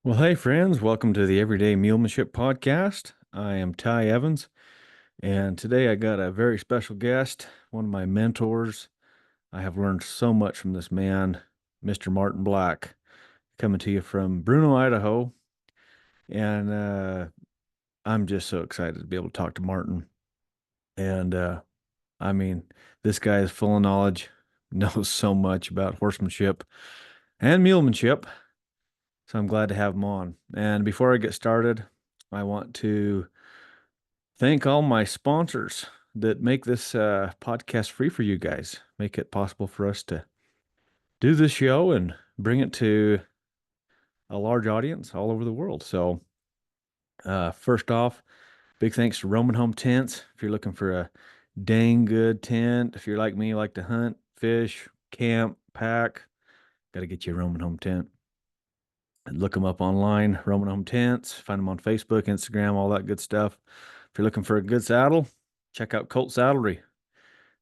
Well, hey, friends, welcome to the Everyday Mulemanship Podcast. I am Ty Evans, and today I got a very special guest, one of my mentors. I have learned so much from this man, Mr. Martin Black, coming to you from Bruneau, Idaho. And I'm just so excited to be able to talk to Martin. And I mean, this guy is full of knowledge, knows so much about horsemanship and mulemanship. So I'm glad to have him on. And before I get started, I want to thank all my sponsors that make this podcast free for you guys, make it possible for us to do this show and bring it to a large audience all over the world. So, first off, big thanks to Roman Home Tents. If you're looking for a dang good tent, if you're like me, like to hunt, fish, camp, pack, got to get you a Roman Home Tent. And look them up online, Roman Home Tents. Find them on Facebook, Instagram, all that good stuff. If you're looking for a good saddle, check out Colt Saddlery.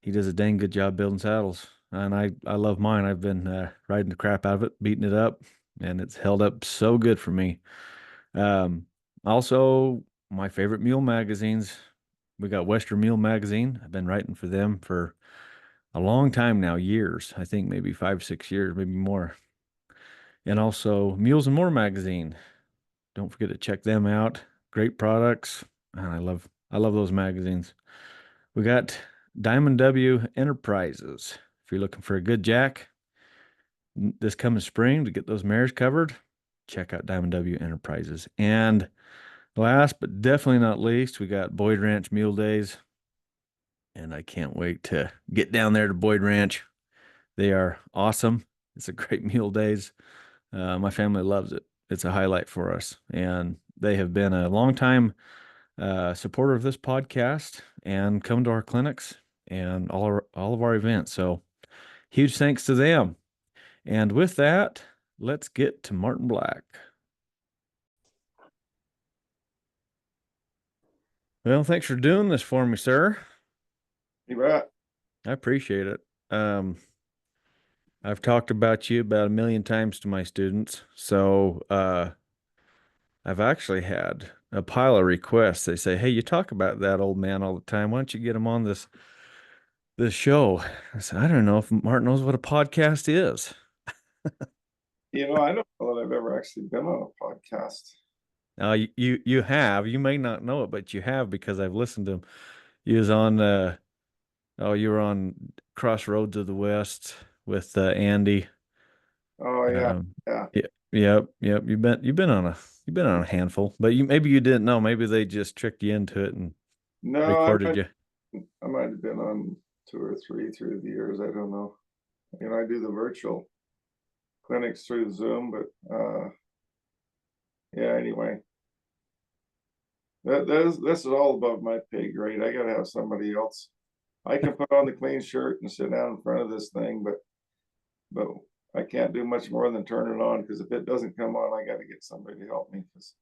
He does a dang good job building saddles, and I love mine. I've been riding the crap out of it, beating it up, and it's held up so good for me. Um, Also, my favorite mule magazines. We got Western Mule Magazine. I've been writing for them for a long time now, years. I think maybe 5, 6 years, maybe more. And also Mules and More Magazine. Don't forget to check them out. Great products, and I love those magazines. We got Diamond W Enterprises. If you're looking for a good jack this coming spring to get those mares covered, check out Diamond W Enterprises. And last but definitely not least, we got Boyd Ranch Mule Days. And I can't wait to get down there to Boyd Ranch. They are awesome. It's a great mule days. My family loves it. It's a highlight for us. And they have been a long time supporter of this podcast and come to our clinics and all of our events. So huge thanks to them. And with that, let's get to Martin Black. Well, thanks for doing this for me, sir. You bet. I appreciate it. Um, I've talked about you about a million times to my students. So I've actually had a pile of requests. They say, "Hey, you talk about that old man all the time. Why don't you get him on this show?" I said, "I don't know if Martin knows what a podcast is." I don't know that I've ever actually been on a podcast. You have. You may not know it, but you have because I've listened to him. You was on you were on Crossroads of the West with Andy. Oh yeah, Um, yeah. yeah, yep. You've been on a handful, but you maybe you didn't know. Maybe they just tricked you into it and No, recorded you. I might have been on two or three through the years. I don't know. I do the virtual clinics through Zoom, but yeah. Anyway, this is all above my pay grade. I gotta have somebody else. I can put on the clean shirt and sit down in front of this thing, but I can't do much more than turn it on because if it doesn't come on, I got to get somebody to help me because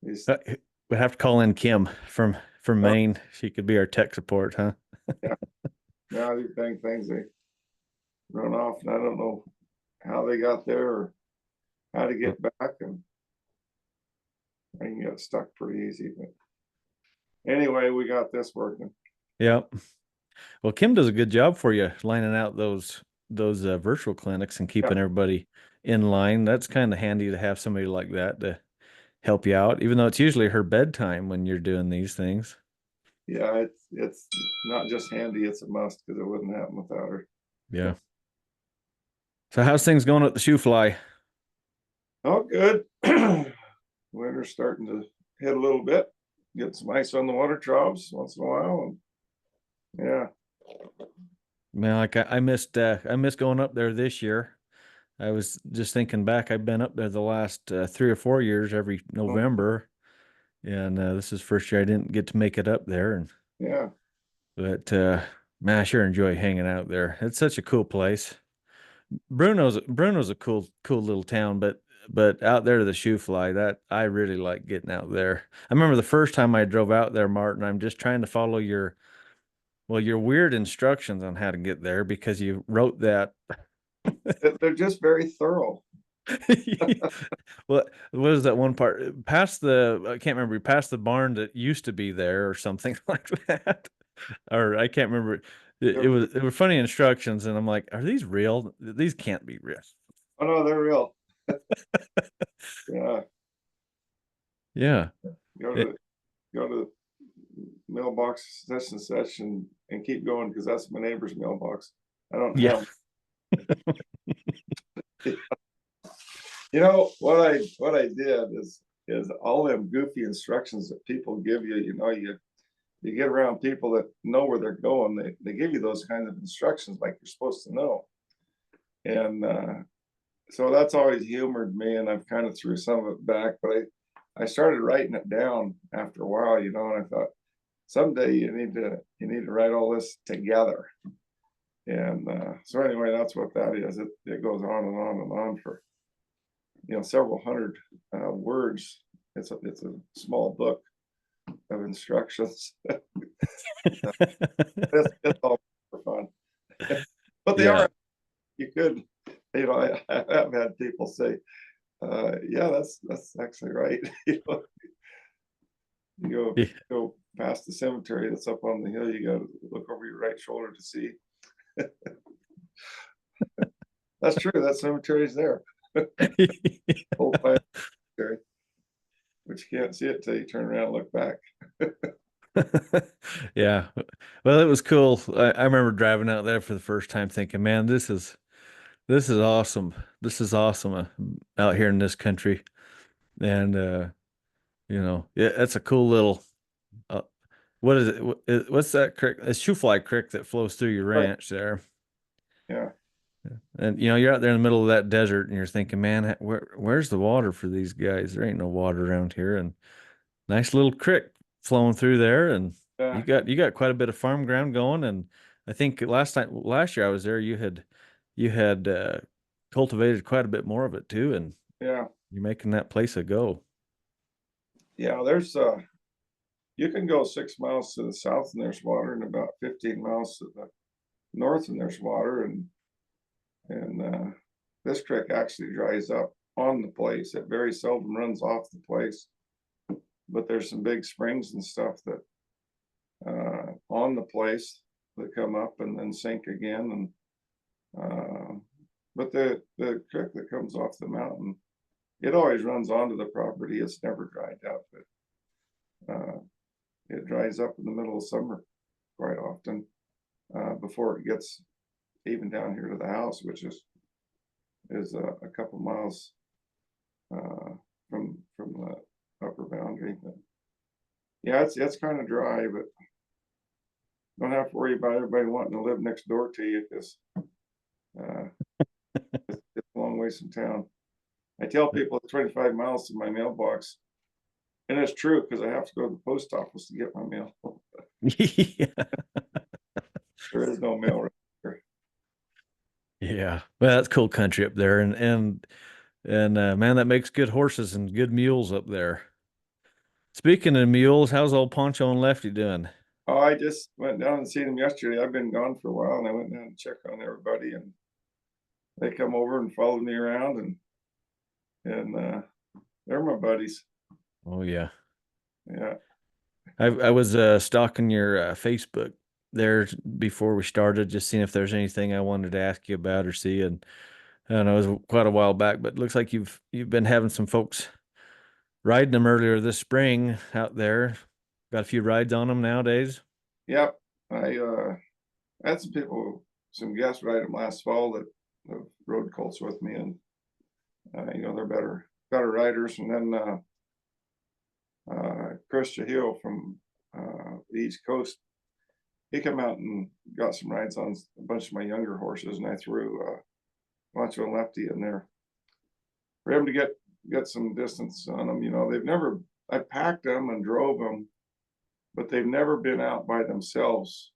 these. We have to call in Kim from Maine. She could be our tech support, huh? Yeah, now these dang things they run off, and I don't know how they got there or how to get back, and I can get stuck pretty easy. But anyway, we got this working. Yep. Well, Kim does a good job for you lining out those virtual clinics and Yeah, keeping everybody in line. That's kind of handy to have somebody like that to help you out, even though it's usually her bedtime when you're doing these things. yeah, it's not just handy; it's a must because it wouldn't happen without her. So, Yeah. So how's things going at the shoe fly? oh, good. Winter's starting to hit a little bit. Get some ice on the water troughs once in a while, and yeah. Man, like I missed going up there this year. I was just thinking back. I've been up there the last 3 or 4 years every November, and this is the first year I didn't get to make it up there. And Yeah, but man, I sure enjoy hanging out there. It's such a cool place. Bruno's a cool little town, but out there to the shoe fly, that I really like getting out there. I remember the first time I drove out there, Martin. I'm just trying to follow your weird instructions on how to get there because you wrote that. they're just very thorough. What is that one part? Past the, I can't remember, past the barn that used to be there or something like that. Or I can't remember. It was funny instructions, and I'm like, are these real? These can't be real. Oh no, they're real. Yeah. Yeah. Go It, to go to the mailbox such and such and keep going because that's my neighbor's mailbox. I don't yeah. have. You know what I did is all them goofy instructions that people give you. You know, you get around people that know where they're going. They give you those kinds of instructions like you're supposed to know. And so that's always humored me, and I've kind of threw some of it back. But I started writing it down after a while, you know, and I thought someday you need to write all this together. And so anyway, that's what that is. It goes on and on and on for several hundred words. It's a small book of instructions. It's all for fun, but they Yeah. are. You could, I have had people say, "Yeah, that's actually right." You go past the cemetery that's up on the hill. You got to look over your right shoulder to see. That's true. That cemetery's there. Old time cemetery, but you can't see it till you turn around and look back. Yeah. Well, it was cool. I remember driving out there for the first time thinking, man, this is awesome. This is awesome out here in this country. And yeah, that's a cool little uh, what is it? What's that creek? It's Shoofly Creek that flows through your Right. ranch there. Yeah. And you're out there in the middle of that desert and you're thinking, man, where's the water for these guys? There ain't no water around here. And nice little creek flowing through there, and Yeah. you got quite a bit of farm ground going. And I think last year I was there, you had cultivated quite a bit more of it too, and Yeah. you're making that place a go. Yeah. There's you can go 6 miles to the south and there's water, and about 15 miles to the north and there's water, and this creek actually dries up on the place. It very seldom runs off the place, but there's some big springs and stuff that on the place that come up and then sink again. And but the creek that comes off the mountain, it always runs onto the property. It's never dried up. It dries up in the middle of summer quite often before it gets even down here to the house, which is a couple miles from the upper boundary. But yeah, it's kind of dry, but don't have to worry about everybody wanting to live next door to you because uh, it's a long ways from town. I tell people it's 25 miles to my mailbox, and it's true because I have to go to the post office to get my mail. Yeah. There is no mail right here. Yeah. Well, that's cool country up there, and man, that makes good horses and good mules up there. Speaking of mules, how's old Poncho and Lefty doing? Oh, I just went down and seen them yesterday. I've been gone for a while, and I went down to check on everybody, and they come over and followed me around, and they're my buddies. Oh yeah. Yeah, I was stalking your Facebook there before we started, just seeing if there's anything I wanted to ask you about or see. And I don't know, it was quite a while back, but it looks like you've been having some folks riding them earlier this spring out there. Got a few rides on them nowadays. yep. I had some people, some guests ride them last fall that rode colts with me, and they're better riders. And then Chris Hill from the East Coast, he come out and got some rides on a bunch of my younger horses, and I threw Macho and Lefty in there for him to get some distance on them. They've never, I packed them and drove them, but they've never been out by themselves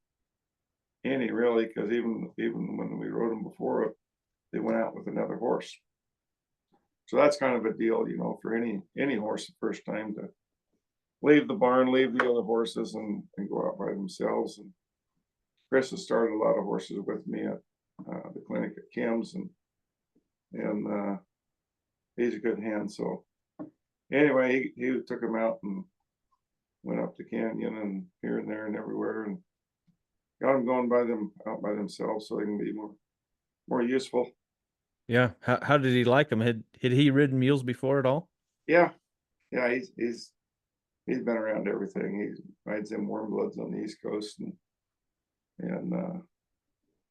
any really, because even when we rode them before, they went out with another horse. So that's kind of a deal, for any horse the first time to leave the barn, leave the other horses, and go out by themselves. And Chris has started a lot of horses with me at the clinic at Kim's, and he's a good hand. So anyway, he took him out and went up the canyon and here and there and everywhere, and got them going by them out by themselves so they can be more useful. Yeah. How did he like them? Had he ridden mules before at all? Yeah, yeah, he's been around everything. He rides in warm bloods on the East Coast, and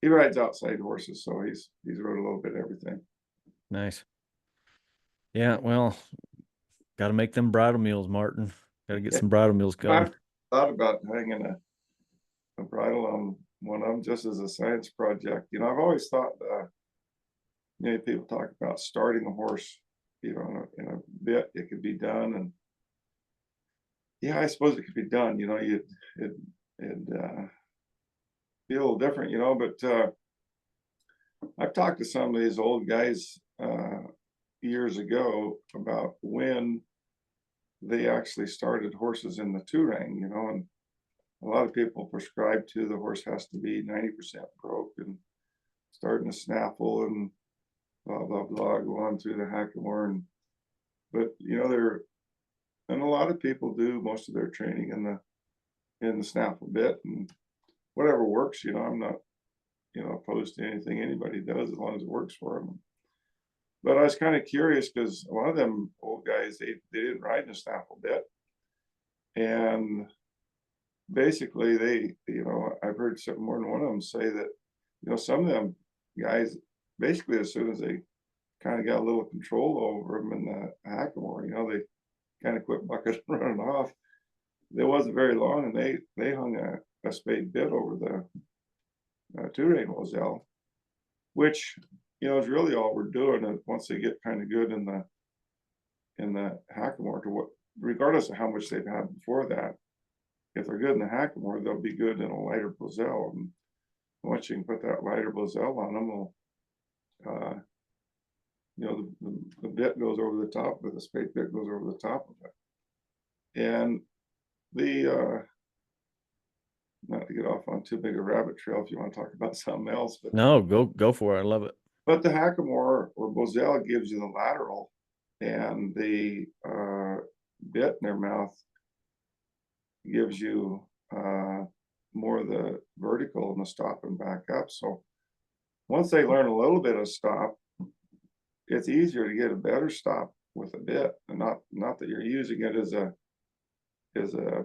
he rides outside horses, so he's rode a little bit of everything. Nice. Yeah. Well, got to make them bridle mules, Martin. Got to get some bridle mules going. I've thought about hanging a bridle on one of them just as a science project. I've always thought, people talk about starting a horse, in a bit, it could be done. And yeah, I suppose it could be done. It'd be a little different, but I've talked to some of these old guys years ago about when they actually started horses in the two ring, and a lot of people prescribe to the horse has to be 90% broke and starting to snaffle and blah blah blah, go on through the hackamore. But there, and a lot of people do most of their training in the snaffle bit, and whatever works. I'm not opposed to anything anybody does as long as it works for them. But I was kind of curious because a lot of them old guys, they didn't ride in a snaffle bit, and basically I've heard more than one of them say that some of them guys, basically as soon as they kind of got a little control over them in the hackamore, they kind of quit bucking and running off. It wasn't very long, and they hung a spade bit over the two-rein Moselle, which is really all we're doing. And once they get kind of good in the hackamore, to what, regardless of how much they've had before that, if they're good in the hackamore, they'll be good in a lighter Moselle. And once you can put that lighter Moselle on them, will the bit goes over the top, but the spade bit goes over the top of it. And the not to get off on too big a rabbit trail if you want to talk about something else, but No, go for it. I love it. but the hackamore or Moselle gives you the lateral, and the bit in their mouth gives you more of the vertical and the stop and back up. So once they learn a little bit of stop, it's easier to get a better stop with a bit, and not that you're using it as a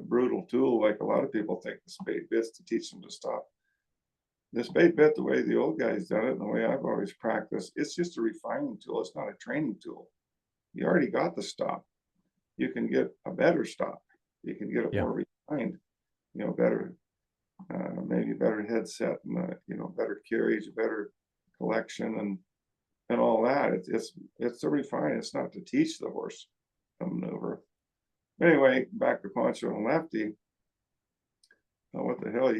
brutal tool like a lot of people think the spade bits to teach them to stop. The spade bit, the way the old guys done it and the way I've always practiced, it's just a refining tool. It's not a training tool. You already got the stop. You can get a better stop. You can get it more refined, better, maybe better headset and better carriage, better collection and all that. It's to refine. It's not to teach the horse a maneuver. Anyway, back to Poncho and Lefty. What the hell,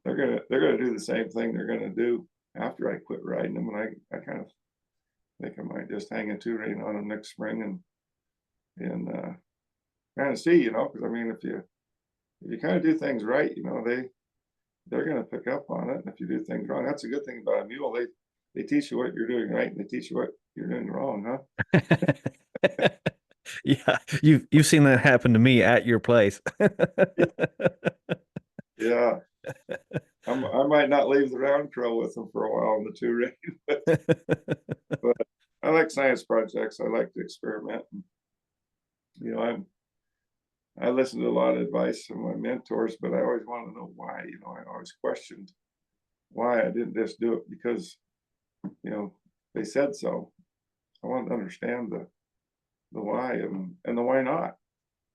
they're gonna do the same thing they're gonna do after I quit riding them, and I kind of think I might just hang a two rein on them next spring and kind of see, because I mean, if you kind of do things right, they're gonna pick up on it, and if you do things wrong, that's a good thing about a mule. They teach you what you're doing right, and they teach you what you're doing wrong, huh? Yeah, you've seen that happen to me at your place. Yeah. I might not leave the round trail with them for a while on the two rein, but I like science projects. I like to experiment. And, I listen to a lot of advice from my mentors, but I always want to know why. I always questioned why I didn't just do it because they said so. I wanted to understand the why and the why not.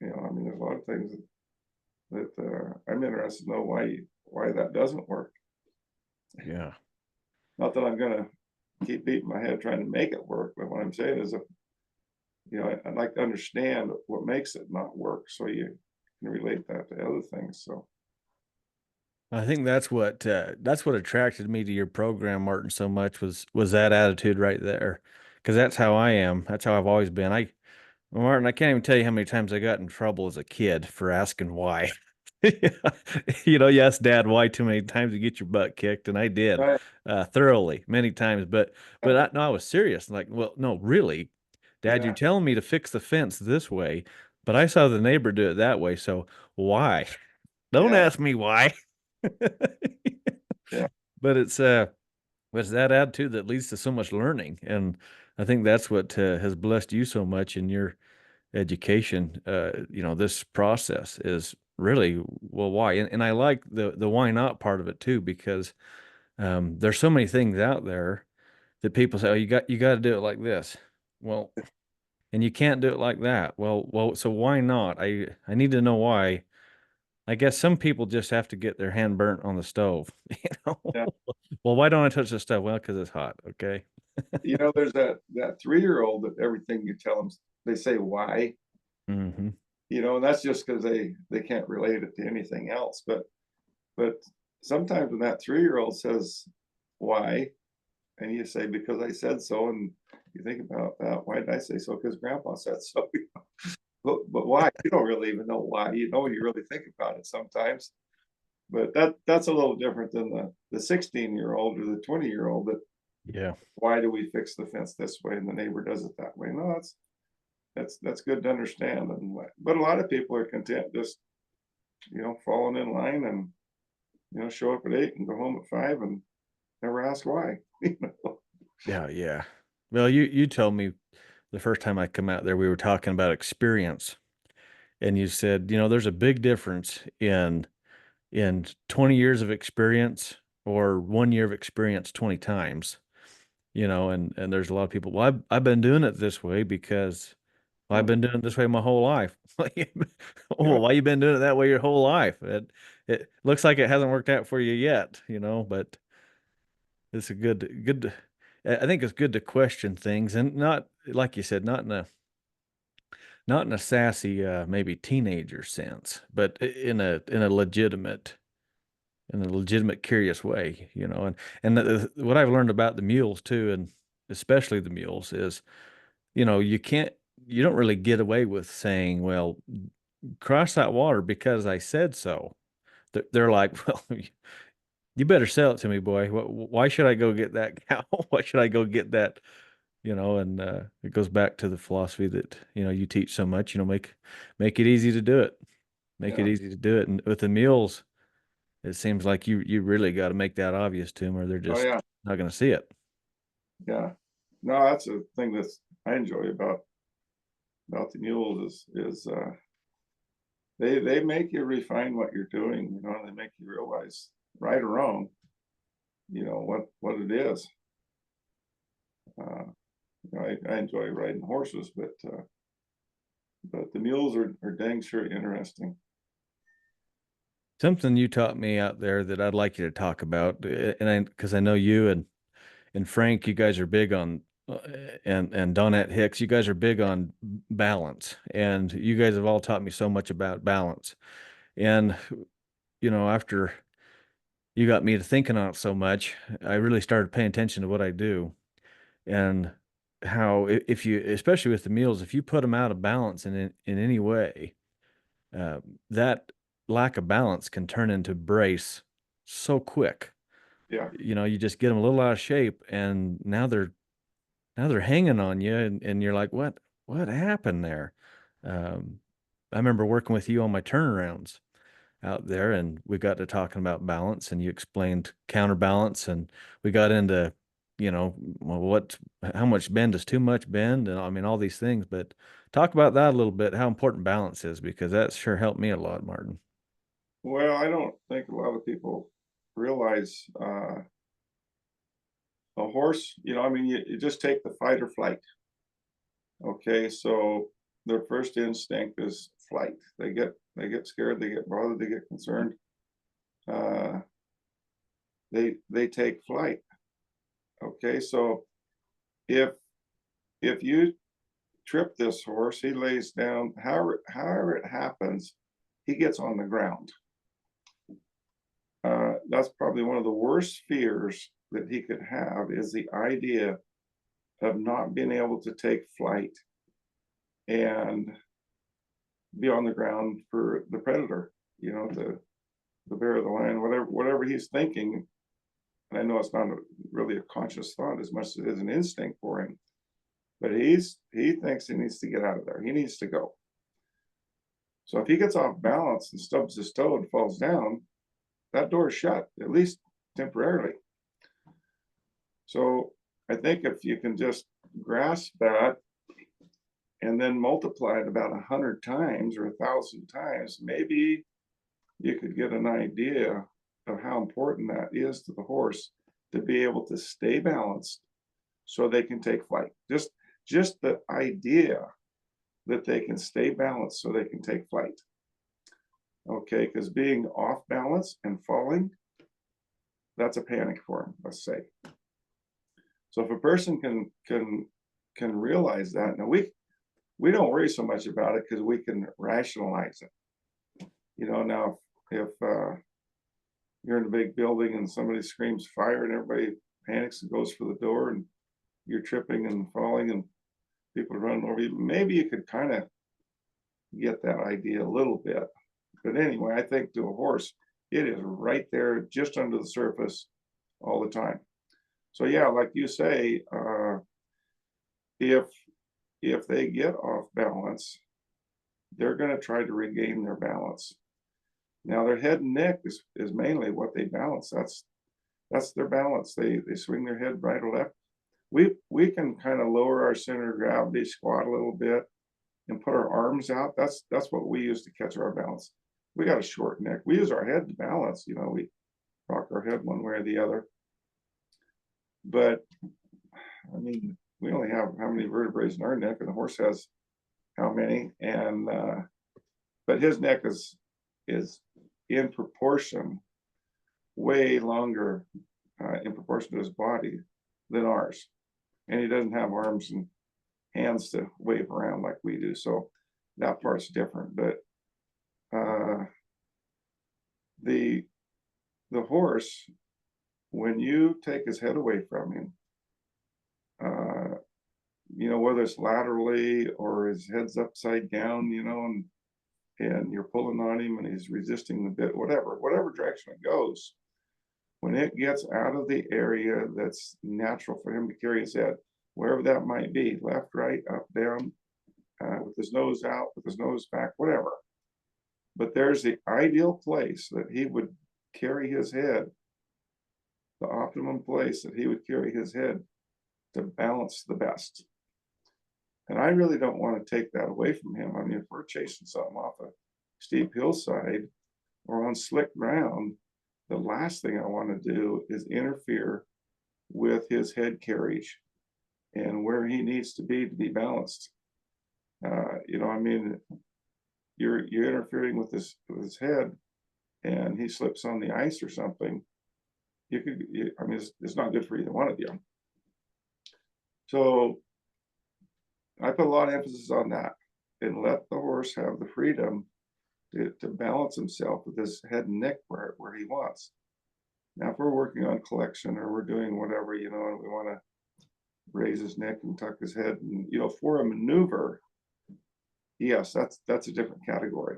I mean, there's a lot of things that I'm interested to know why that doesn't work. Yeah. Not that I'm gonna keep beating my head trying to make it work, but what I'm saying is, I'd like to understand what makes it not work, so you can relate that to other things. So I think that's what attracted me to your program, Martin, so much was that attitude right there. Because that's how I am. That's how I've always been. Martin, I can't even tell you how many times I got in trouble as a kid for asking why. Yeah. You asked Dad why too many times to get your butt kicked, and I did Right. thoroughly many times. But no, I was serious. Like, well, no, really, Dad, you're Yeah, telling me to fix the fence this way, but I saw the neighbor do it that way, so why? Don't yeah, ask me why. yeah, But it's that attitude that leads to so much learning, and I think that's what has blessed you so much in your education. This process is really, well, why? And I like the why not part of it too, because there's so many things out there that people say, oh, you got to do it like this. Well, and you can't do it like that. Well, so why not? I need to know why. I guess some people just have to get their hand burnt on the stove, yeah. Well, why don't I touch the stove? Well, because it's hot. Okay. There's that 3-year-old that everything you tell them, they say why. Hmm. And that's just because they can't relate it to anything else. But sometimes when that 3-year-old says why, and you say because I said so, and you think about that, why did I say so? Because Grandpa said so. But why? You don't really even know why. You really think about it sometimes. But that's a little different than the 16-year-old or the 20-year-old that Yeah. why do we fix the fence this way and the neighbor does it that way? No, that's good to understand. But a lot of people are content just falling in line and show up at 8 and go home at 5 and never ask why. you know? Yeah. Yeah. Well, you told me the first time I come out there, we were talking about experience, and you said, there's a big difference in 20 years of experience or 1 year of experience 20 times. And there's a lot of people, well, I've been doing it this way because, well, I've Yeah, been doing it this way my whole life. yeah, Well, why you been doing it that way your whole life? It looks like it hasn't worked out for you yet, but it's a good. I think it's good to question things, and not like you said, not in a sassy, maybe teenager sense, but in a legitimate, curious way, what I've learned about the mules too, and especially the mules, is you don't really get away with saying, well, cross that water because I said so. They're like, well, you better sell it to me, boy. Why should I go get that cow? Why should I go get that? And it goes back to the philosophy that you teach so much. Make it easy to do it. Make it yeah. easy to do it. And with the mules, it seems like you really got to make that obvious to them, or they're Oh just yeah, not going to see it. yeah. No, that's a thing that's I enjoy about the mules is they make you refine what you're doing. And they make you realize right or wrong, what it is. Uh, I enjoy riding horses, but the mules are dang sure interesting. Something you taught me out there that I'd like you to talk about, and because I know you and Frank, you guys are big on, and Donette Hicks, you guys are big on balance, and you guys have all taught me so much about balance. And after you got me to thinking on it so much, I really started paying attention to what I do, and how if you, especially with the meals, if you put them out of balance in any way, uh, that lack of balance can turn into brace so quick. Yeah, You just get them a little out of shape, and now they're hanging on you, and you're like, what happened there? Um, I remember working with you on my turnarounds out there, and we got to talking about balance, and you explained counterbalance, and we got into, well, how much bend is too much bend, and I mean all these things. But talk about that a little bit, how important balance is, because that sure helped me a lot, Martin. well, I don't think a lot of people realize a horse. I mean, you just take the fight or flight. Okay, so their first instinct is flight. They get scared, they get bothered, they get concerned. Uh, they take flight. Okay, so if if you trip this horse, he lays down. However it happens, he gets on the ground. That's probably one of the worst fears that he could have is the idea of not being able to take flight and be on the ground for the predator. the bear of the lion, whatever he's thinking. And I know it's not really a conscious thought as much as it is an instinct for him. But he thinks he needs to get out of there. He needs to go. So if he gets off balance and stubs his toe and falls down, that door is shut, at least temporarily. So I think if you can just grasp that and then multiply it about 100 times or 1,000 times, maybe you could get an idea of how important that is to the horse to be able to stay balanced so they can take flight. Just the idea that they can stay balanced so they can take flight. Okay, because being off balance and falling, that's a panic for them, let's say. So if a person can realize that, now we don't worry so much about it because we can rationalize it. Now if you're in a big building and somebody screams fire and everybody panics and goes for the door and you're tripping and falling and people are running over you, maybe you could kind of get that idea a little bit. But anyway, I think to a horse, it is right there just under the surface all the time. So yeah, like you say, if they get off balance, they're going to try to regain their balance. Now their head and neck is mainly what they balance. That's their balance. They swing their head right or left. We can kind of lower our center of gravity, squat a little bit, and put our arms out. That's what we use to catch our balance. We got a short neck. We use our head to balance. We rock our head one way or the other. But I mean, we only have how many vertebrae in our neck, and the horse has how many? And but his neck is in proportion way longer in proportion to his body than ours, and he doesn't have arms and hands to wave around like we do, so that part's different. But the horse, when you take his head away from him, whether it's laterally or his head's upside down, and you're pulling on him and he's resisting the bit, whatever direction it goes, when it gets out of the area that's natural for him to carry his head, wherever that might be, left, right, up, down, with his nose out, with his nose back, whatever. But there's the ideal place that he would carry his head, the optimum place that he would carry his head to balance the best. And I really don't want to take that away from him. I mean, if we're chasing something off a steep hillside or on slick ground, the last thing I want to do is interfere with his head carriage and where he needs to be balanced. I mean, you're interfering with his head, and he slips on the ice or something. I mean, it's not good for either one of you. So I put a lot of emphasis on that and let the horse have the freedom to balance himself with his head and neck where he wants. Now, if we're working on collection or we're doing whatever, and we want to raise his neck and tuck his head, and for a maneuver, yes, that's a different category.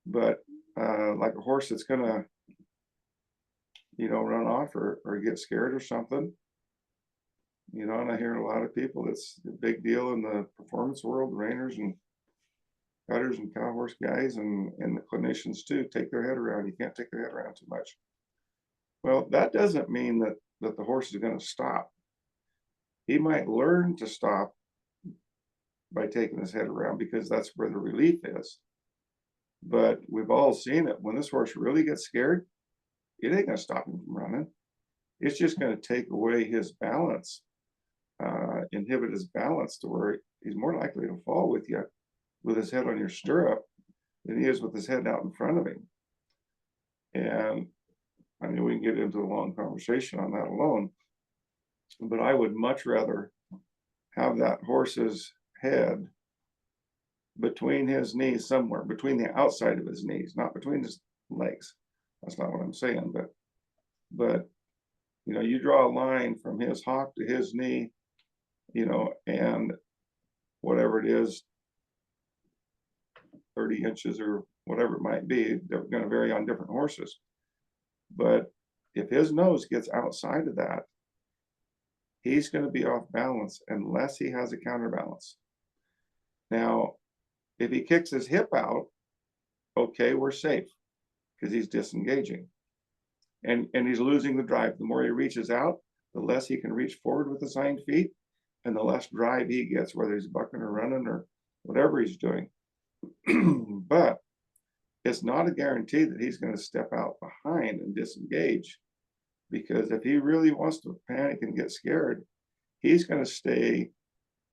But like a horse that's gonna, run off or get scared or something, and I hear a lot of people, it's a big deal in the performance world, reiners and cutters and cow horse guys and the clinicians too, take their head around. You can't take their head around too much. Well, that doesn't mean that the horse is going to stop. He might learn to stop by taking his head around because that's where the relief is. But we've all seen it. When this horse really gets scared, it ain't going to stop him from running. It's just going to take away his balance, inhibit his balance to where he's more likely to fall with you with his head on your stirrup than he is with his head out in front of him. And I mean, we can get into a long conversation on that alone, but I would much rather have that horse's head between his knees, somewhere between the outside of his knees, not between his legs. That's not what I'm saying, but you draw a line from his hock to his knee, and whatever it is, 30 inches or whatever it might be. They're going to vary on different horses. But if his nose gets outside of that, he's going to be off balance unless he has a counterbalance. Now, if he kicks his hip out, okay, we're safe because he's disengaging. And he's losing the drive. The more he reaches out, the less he can reach forward with his hind feet, and the less drive he gets, whether he's bucking or running or whatever he's doing. But it's not a guarantee that he's going to step out behind and disengage, because if he really wants to panic and get scared, he's going to stay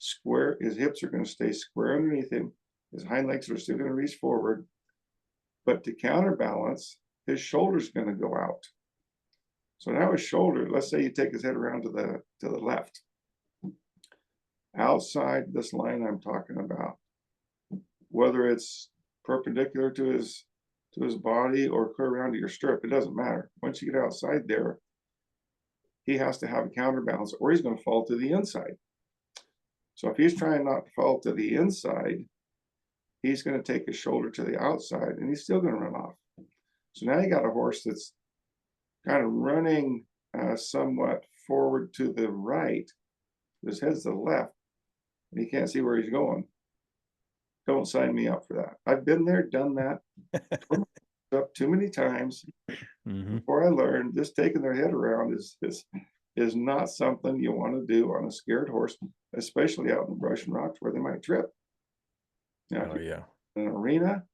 square. His hips are going to stay square underneath him. His hind legs are still going to reach forward. But to counterbalance, his shoulder's going to go out. So now his shoulder, let's say you take his head around to the left. Outside this line I'm talking about, whether it's perpendicular to his body or clear around to your stirrup, it doesn't matter. Once you get outside there, he has to have a counterbalance or he's going to fall to the inside. So if he's trying not to fall to the inside, he's going to take his shoulder to the outside and he's still going to run off. So now you got a horse that's kind of running somewhat forward to the right. His head's to the left, and he can't see where he's going. Don't sign me up for that. I've been there, done that, up too many times before I learned just taking their head around is not something you want to do on a scared horse, especially out in the brush and rocks where they might trip. Now, in an arena,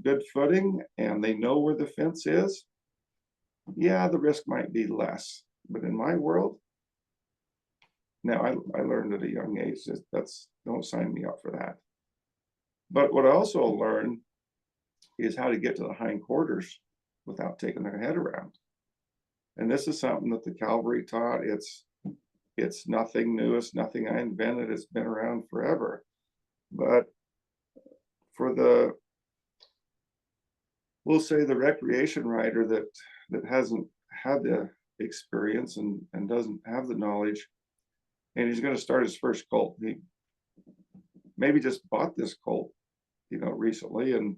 good footing, and they know where the fence is, yeah, the risk might be less. But in my world, now I learned at a young age don't sign me up for that. But what I also learned is how to get to the hindquarters without taking their head around. And this is something that the cavalry taught. It's nothing new. It's nothing I invented. It's been around forever. But for we'll say the recreation rider that hasn't had the experience and doesn't have the knowledge, and he's going to start his first colt. He maybe just bought this colt, recently, and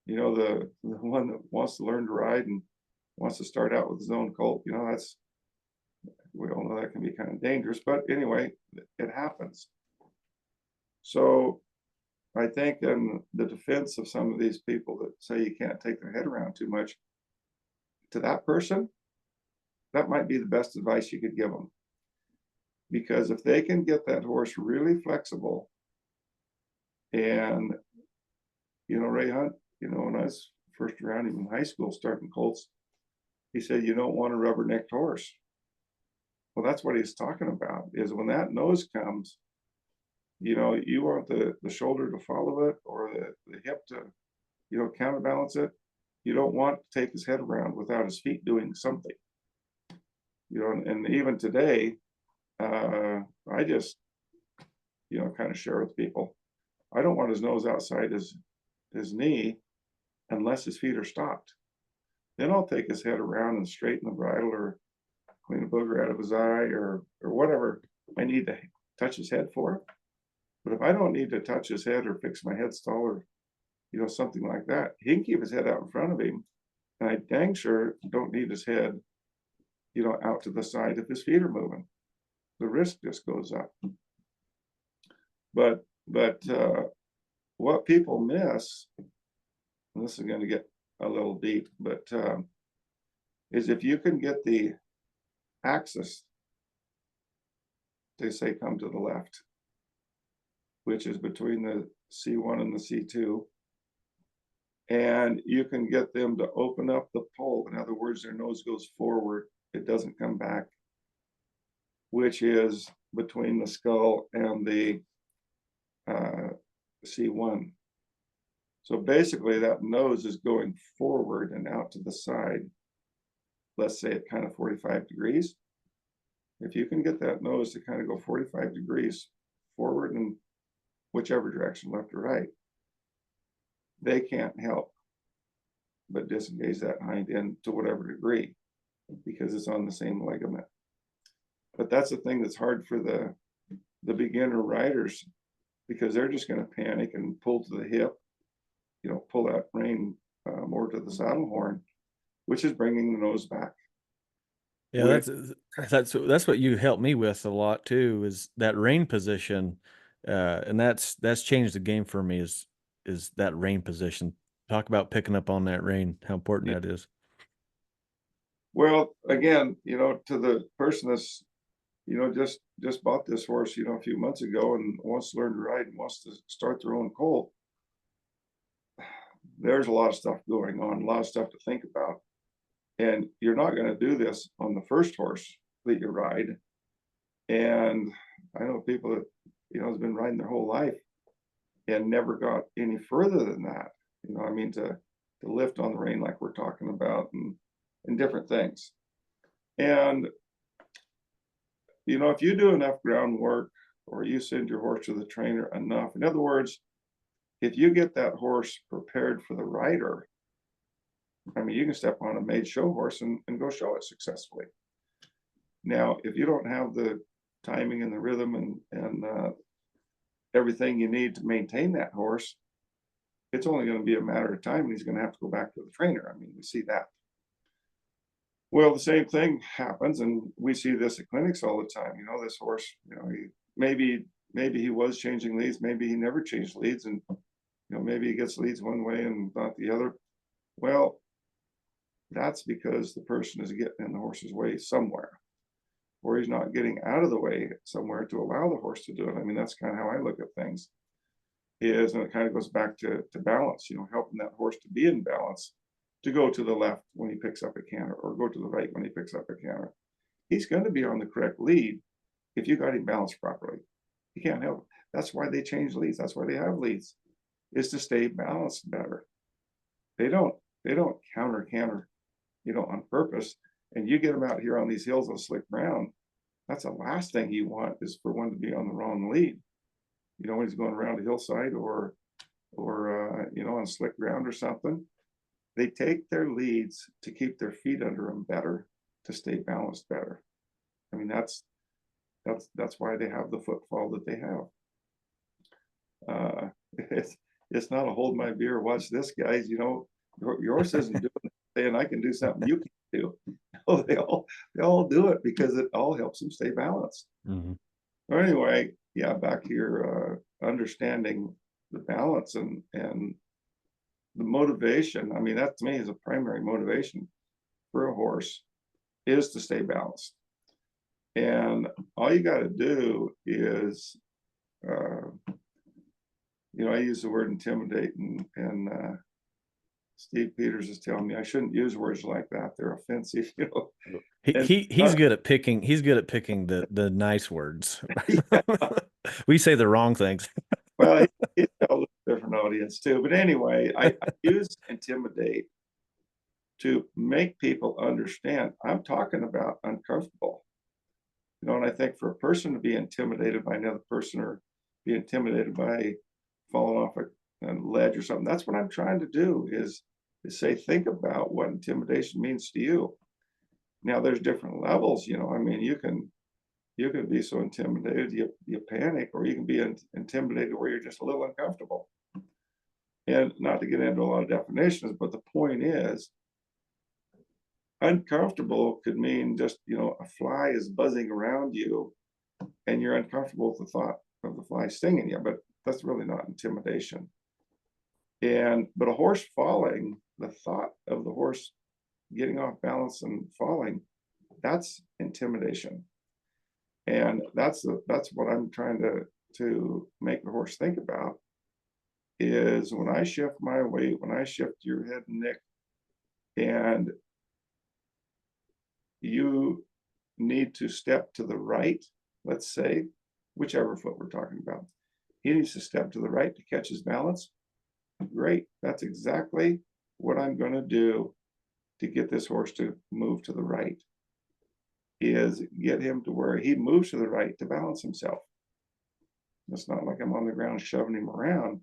the one that wants to learn to ride and wants to start out with his own colt, we all know that can be kind of dangerous, but anyway, it happens. So I think in the defense of some of these people that say you can't take their head around too much, to that person, that might be the best advice you could give them. Because if they can get that horse really flexible, and, Ray Hunt, when I was first around him in high school starting colts, he said, you don't want a rubber-necked horse. Well, that's what he's talking about, is when that nose comes, you want the shoulder to follow it or the hip to, counterbalance it. You don't want to take his head around without his feet doing something. And even today, I just, kind of share with people, I don't want his nose outside his knee unless his feet are stopped. Then I'll take his head around and straighten the bridle or clean a booger out of his eye or whatever I need to touch his head for. But if I don't need to touch his head or fix my head stall or, something like that, he can keep his head out in front of him. And I dang sure don't need his head, out to the side if his feet are moving. The risk just goes up. But what people miss, and this is going to get a little deep, but is if you can get the axis, they say come to the left, which is between the C1 and the C2, and you can get them to open up the poll. In other words, their nose goes forward, it doesn't come back, which is between the skull and the C1. So basically that nose is going forward and out to the side, let's say at kind of 45 degrees. If you can get that nose to kind of go 45 degrees forward in whichever direction, left or right, they can't help but disengage that hind end to whatever degree because it's on the same ligament. But that's the thing that's hard for the beginner riders, because they're just going to panic and pull to the hip pull that rein more to the saddle horn, which is bringing the nose back. Yeah, Which, that's what you helped me with a lot too, is that rein position, and that's changed the game for me is that rein position. Talk about picking up on that rein, how important yeah, that is. well, again, to the person that's just bought this horse, a few months ago and wants to learn to ride and wants to start their own colt, there's a lot of stuff going on, a lot of stuff to think about. And you're not going to do this on the first horse that you ride. And I know people that, has been riding their whole life and never got any further than that. I mean, to lift on the rein like we're talking about and different things. And, if you do enough groundwork or you send your horse to the trainer enough, in other words, if you get that horse prepared for the rider, I mean, you can step on a made show horse and go show it successfully. Now, if you don't have the timing and the rhythm and everything you need to maintain that horse, it's only going to be a matter of time and he's going to have to go back to the trainer. I mean, we see that. Well, the same thing happens, and we see this at clinics all the time. This horse, he maybe he was changing leads, maybe he never changed leads, and maybe he gets leads one way and not the other. Well, that's because the person is getting in the horse's way somewhere, or he's not getting out of the way somewhere to allow the horse to do it. I mean, that's kind of how I look at things. And it kind of goes back to balance, helping that horse to be in balance, to go to the left when he picks up a canter or go to the right when he picks up a canter. He's going to be on the correct lead if you got him balanced properly. You can't help it. That's why they change leads. That's why they have leads, is to stay balanced better. They don't counter canter, on purpose. And you get them out here on these hills on slick ground. That's the last thing you want, is for one to be on the wrong lead. When he's going around a hillside or on slick ground or something, they take their leads to keep their feet under them better, to stay balanced better. I mean, that's why they have the footfall that they have. It's not a hold my beer, watch this, guys. Your horse isn't doing it saying I can do something you can do. No, they all do it because it all helps them stay balanced. Mm-hmm. Anyway, yeah, back to your understanding the balance and the motivation. I mean, that to me is a primary motivation for a horse, is to stay balanced. And all you got to do is, I use the word intimidate, and Steve Peters is telling me I shouldn't use words like that. They're offensive, He's good at picking. He's good at picking the nice words. Yeah. We say the wrong things. Well, he's got a little different audience too. But anyway, I use intimidate to make people understand I'm talking about uncomfortable. And I think for a person to be intimidated by another person, or be intimidated by falling off a ledge or something, that's what I'm trying to do, is say, think about what intimidation means to you. Now, there's different levels, I mean, you can be so intimidated you panic, or you can be intimidated where you're just a little uncomfortable. And not to get into a lot of definitions, but the point is, uncomfortable could mean just, a fly is buzzing around you and you're uncomfortable with the thought of the fly stinging you, but that's really not intimidation. But a horse falling, the thought of the horse getting off balance and falling, that's intimidation. And that's what I'm trying to make the horse think about, is when I shift my weight, when I shift your head and neck, and you need to step to the right, let's say, whichever foot we're talking about, he needs to step to the right to catch his balance. Great. That's exactly what I'm going to do to get this horse to move to the right, is get him to where he moves to the right to balance himself. It's not like I'm on the ground shoving him around.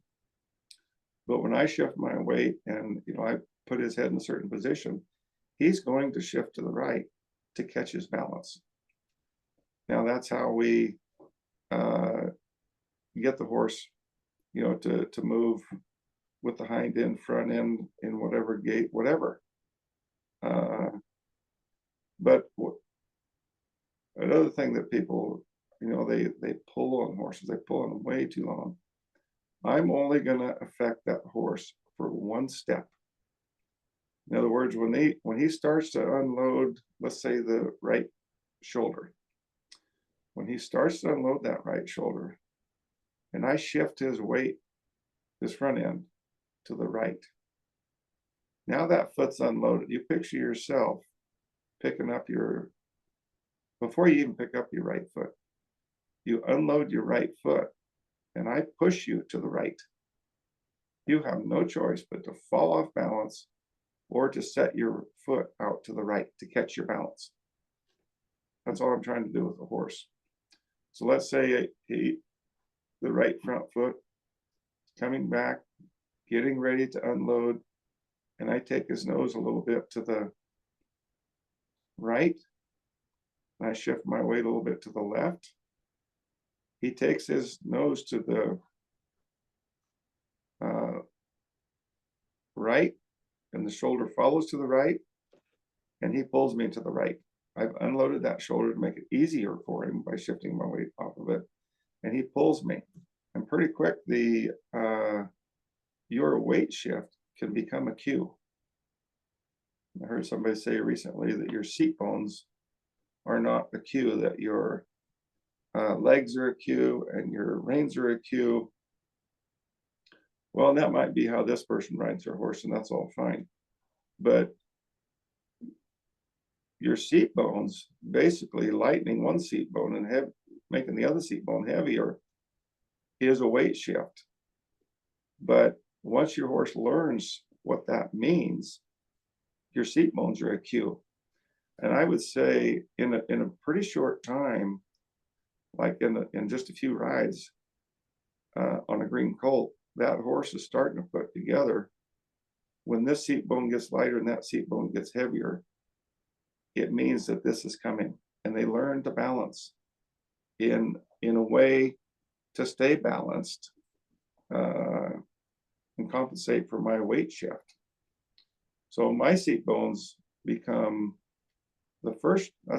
But when I shift my weight and, I put his head in a certain position, he's going to shift to the right to catch his balance. Now, that's how we get the horse, to move with the hind end, front end, in whatever gait, whatever. Uh, but another thing that people, they pull on horses, they pull on them way too long. I'm only going to affect that horse for one step. In other words, when he starts to unload, let's say the right shoulder, when he starts to unload that right shoulder, and I shift his weight, his front end, to the right. Now that foot's unloaded. You picture yourself picking up before you even pick up your right foot, you unload your right foot, and I push you to the right. You have no choice but to fall off balance or to set your foot out to the right to catch your balance. That's all I'm trying to do with the horse. So let's say the right front foot coming back, getting ready to unload, and I take his nose a little bit to the right, and I shift my weight a little bit to the left. He takes his nose to the right, and the shoulder follows to the right, and he pulls me to the right. I've unloaded that shoulder to make it easier for him by shifting my weight off of it, and he pulls me. And pretty quick, your weight shift can become a cue. I heard somebody say recently that your seat bones are not a cue, that your legs are a cue and your reins are a cue. Well, that might be how this person rides their horse, and that's all fine. But your seat bones, basically lightening one seat bone and making the other seat bone heavier, is a weight shift. But once your horse learns what that means, your seat bones are a cue. And I would say in a pretty short time, like in just a few rides on a green colt, that horse is starting to put together. When this seat bone gets lighter and that seat bone gets heavier, it means that this is coming. And they learn to balance in a way to stay balanced and compensate for my weight shift. So my seat bones become that's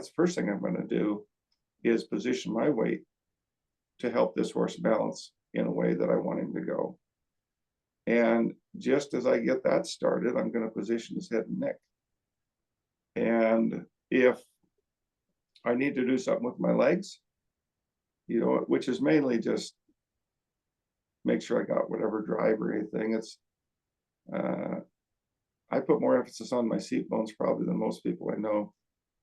the first thing I'm going to do, is position my weight to help this horse balance in a way that I want him to go. And just as I get that started, I'm going to position his head and neck. And if I need to do something with my legs, which is mainly just make sure I got whatever drive or anything, I put more emphasis on my seat bones probably than most people I know,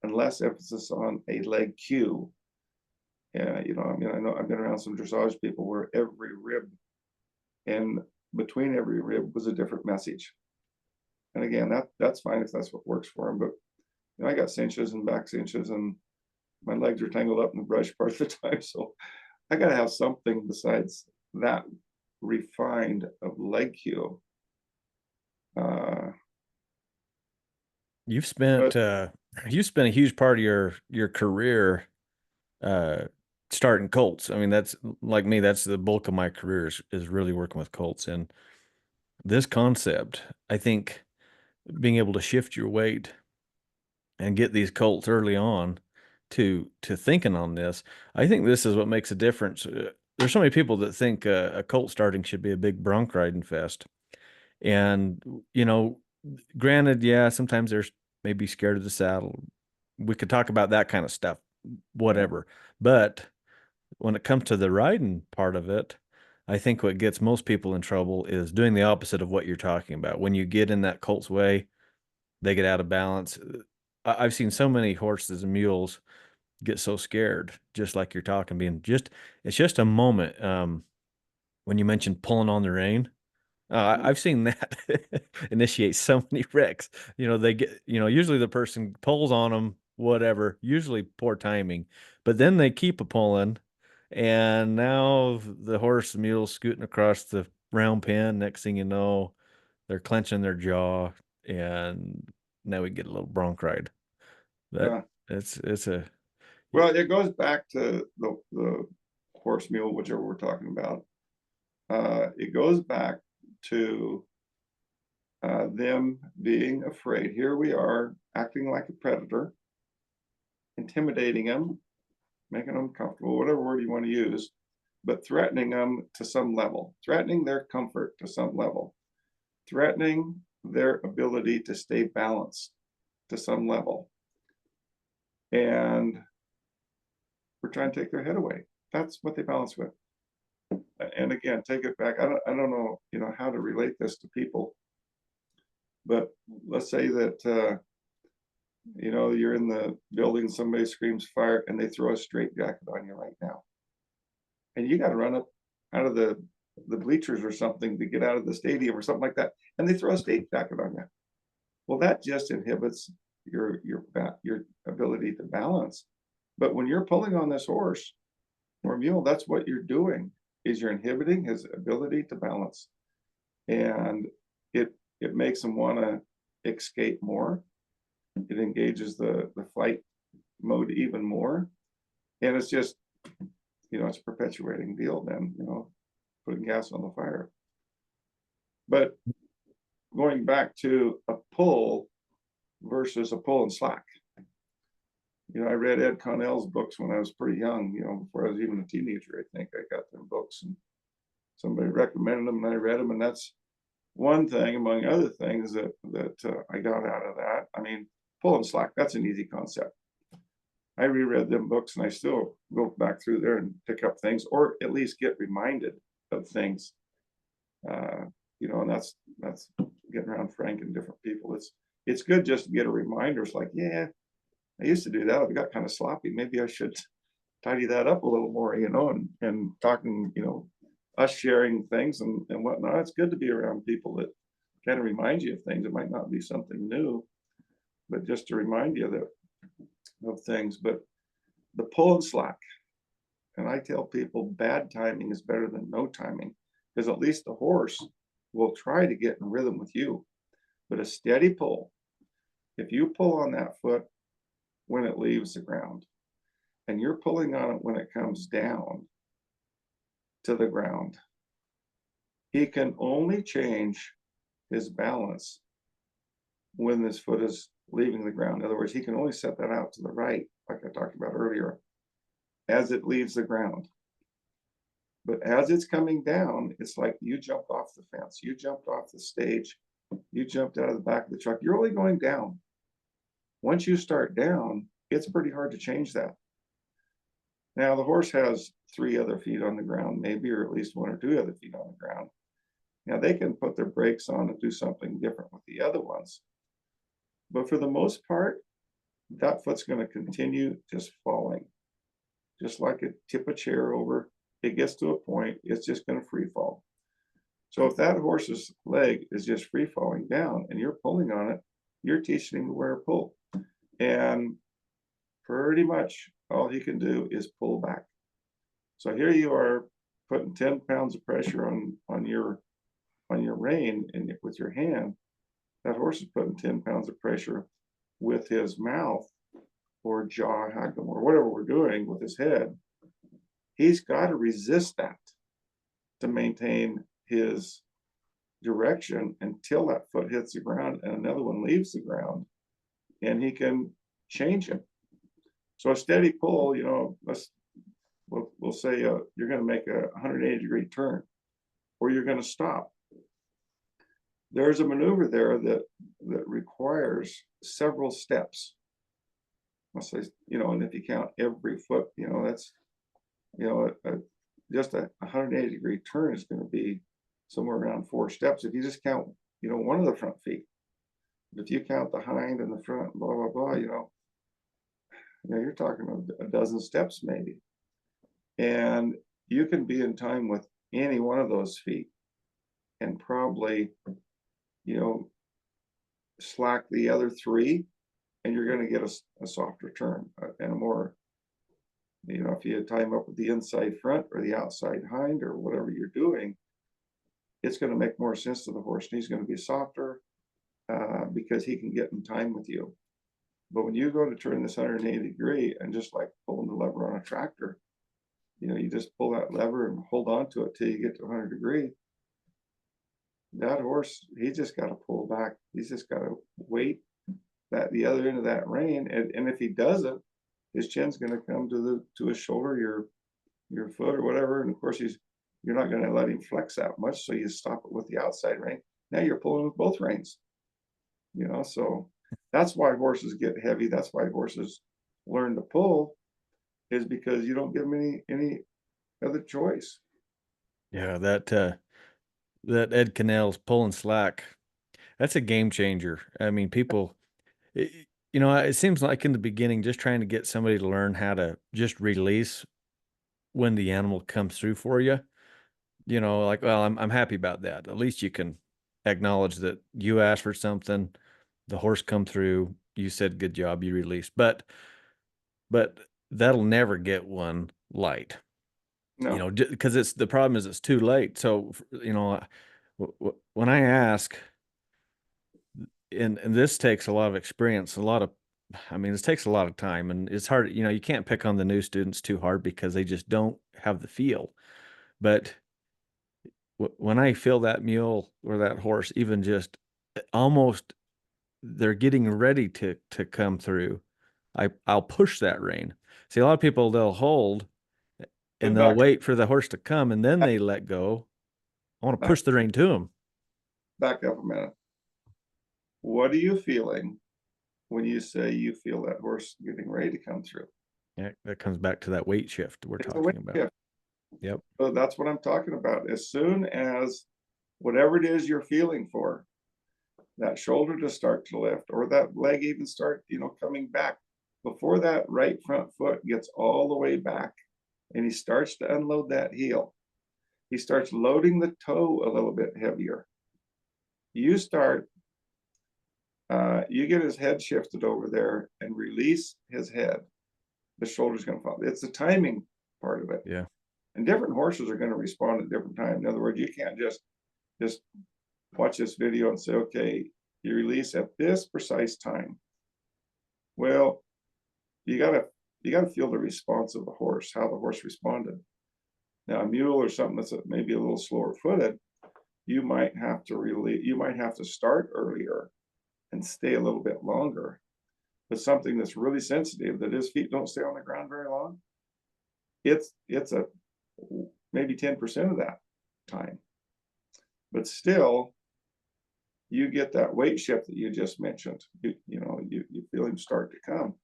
and less emphasis on a leg cue. Yeah, I know I've been around some dressage people where every rib and between every rib was a different message. And again, that's fine if that's what works for them. But I got cinches and back cinches, and my legs are tangled up in the brush part of the time. So I got to have something besides that refined of leg cue. You've spent But a huge part of your career starting colts. I mean, that's like me, that's the bulk of my career is really working with colts. And this concept, I think being able to shift your weight and get these colts early on to thinking on this, I think this is what makes a difference. There's so many people that think a colt starting should be a big bronc riding fest. And, granted, yeah, sometimes there's maybe scared of the saddle. We could talk about that kind of stuff, yeah, whatever. But when it comes to the riding part of it, I think what gets most people in trouble is doing the opposite of what you're talking about. When you get in that colt's way, they get out of balance. I've seen so many horses and mules get so scared, just like you're talking, it's just a moment. When you mentioned pulling on the rein, I've seen that initiate so many wrecks. They get, usually the person pulls on them, whatever, usually poor timing, but then they keep a pulling, and now the horse and mule scooting across the round pen. Next thing you know, they're clenching their jaw, and now we get a little bronc ride. That yeah. it's a Well, it goes back to the horse mule, whichever we're talking about. It goes back to them being afraid. Here we are acting like a predator, intimidating them, making them comfortable, whatever word you want to use, but threatening them to some level, threatening their comfort to some level, threatening their ability to stay balanced to some level. And we're trying to take their head away. That's what they balance with. And again, take it back. I don't know, how to relate this to people, but let's say that you're in the building, somebody screams fire, and they throw a straight jacket on you right now, and you got to run up out of the bleachers or something to get out of the stadium or something like that, and they throw a straight jacket on you. Well, that just inhibits your ability to balance. But when you're pulling on this horse or mule, that's what you're doing, is you're inhibiting his ability to balance, and it makes him want to escape more. It engages the flight mode even more, and it's just, it's a perpetuating deal then, putting gas on the fire. But going back to a pull versus a pull and slack, I read Ed Connell's books when I was pretty young, before I was even a teenager. I think I got them books, and somebody recommended them, and I read them, and that's one thing among other things that I got out of that. I mean, pull and slack, that's an easy concept. I reread them books, and I still go back through there and pick up things, or at least get reminded of things. And that's getting around Frank and different people. It's good just to get a reminder. It's like, yeah, I used to do that. I got kind of sloppy. Maybe I should tidy that up a little more, and talking, us sharing things and whatnot. It's good to be around people that kind of remind you of things. It might not be something new, but just to remind you of things. But the pull and slack, and I tell people bad timing is better than no timing, because at least the horse will try to get in rhythm with you. But a steady pull, if you pull on that foot when it leaves the ground, and you're pulling on it when it comes down to the ground, he can only change his balance when this foot is leaving the ground. In other words, he can only set that out to the right, like I talked about earlier, as it leaves the ground. But as it's coming down, it's like you jumped off the fence, you jumped off the stage, you jumped out of the back of the truck. You're only going down. Once you start down, it's pretty hard to change that. Now, the horse has 3 other feet on the ground, maybe, or at least 1 or 2 other feet on the ground. Now, they can put their brakes on and do something different with the other ones. But for the most part, that foot's going to continue just falling. Just like a tip a chair over, it gets to a point, it's just going to free fall. So if that horse's leg is just free falling down and you're pulling on it, you're teaching him to wear a pull. And pretty much all he can do is pull back. So here you are putting 10 pounds of pressure on your rein and with your hand. That horse is putting 10 pounds of pressure with his mouth or jaw hackle or whatever we're doing with his head. He's got to resist that to maintain his direction until that foot hits the ground and another one leaves the ground, and he can change it. So a steady pull, we'll say you're going to make a 180-degree turn, or you're going to stop. There's a maneuver there that requires several steps. Let's say, and if you count every foot, that's, just a 180-degree turn is going to be somewhere around 4 steps. If you just count, one of the front feet, but if you count the hind and the front, blah, blah, blah, you're talking a dozen steps maybe. And you can be in time with any one of those feet and probably, slack the other 3, and you're going to get a softer turn and a more, if you tie him up with the inside front or the outside hind or whatever you're doing, it's going to make more sense to the horse, and he's going to be softer because he can get in time with you. But when you go to turn this 180 degree and just like pulling the lever on a tractor, you just pull that lever and hold on to it till you get to 100 degree. that horse, he just got to pull back. He's just got to wait that the other end of that rein, and if he doesn't, his chin's going to come to his shoulder, your foot or whatever, and of course you're not going to let him flex that much, so you stop it with the outside rein. Now you're pulling with both reins, so that's why horses get heavy. That's why horses learn to pull, is because you don't give them any other choice. Yeah, that Ed Cannell's pulling slack, that's a game changer. I mean, people, it seems like in the beginning, just trying to get somebody to learn how to just release when the animal comes through for you, like, well, I'm happy about that. At least you can acknowledge that you asked for something, the horse come through, you said good job, you released. But that'll never get one light, No, because it's the problem is it's too late. So, when I ask, and this takes a lot of experience, I mean, this takes a lot of time, and it's hard, you can't pick on the new students too hard because they just don't have the feel. But when I feel that mule or that horse, even just almost they're getting ready to come through, I'll push that rein. See, a lot of people, they'll hold and but they'll wait for the horse to come and then they let go. I want to back push the rein to them. back up a minute. What are you feeling when you say you feel that horse getting ready to come through? Yeah, that comes back to that weight shift we're It's a weight talking about. shift. Yep. So that's what I'm talking about. As soon as whatever it is you're feeling for, that shoulder to start to lift, or that leg even start, coming back, before that right front foot gets all the way back and he starts to unload that heel, he starts loading the toe a little bit heavier. You start, you get his head shifted over there and release his head. The shoulder's going to fall. It's the timing part of it. Yeah. And different horses are going to respond at different times. In other words, you can't just watch this video and say, okay, you release at this precise time. Well, you gotta feel the response of the horse, how the horse responded. Now, a mule or something that's maybe a little slower footed, you might have to start earlier and stay a little bit longer. But something that's really sensitive, that his feet don't stay on the ground very long, it's a maybe 10% of that time. But still, you get that weight shift that you just mentioned. You feel him start to come.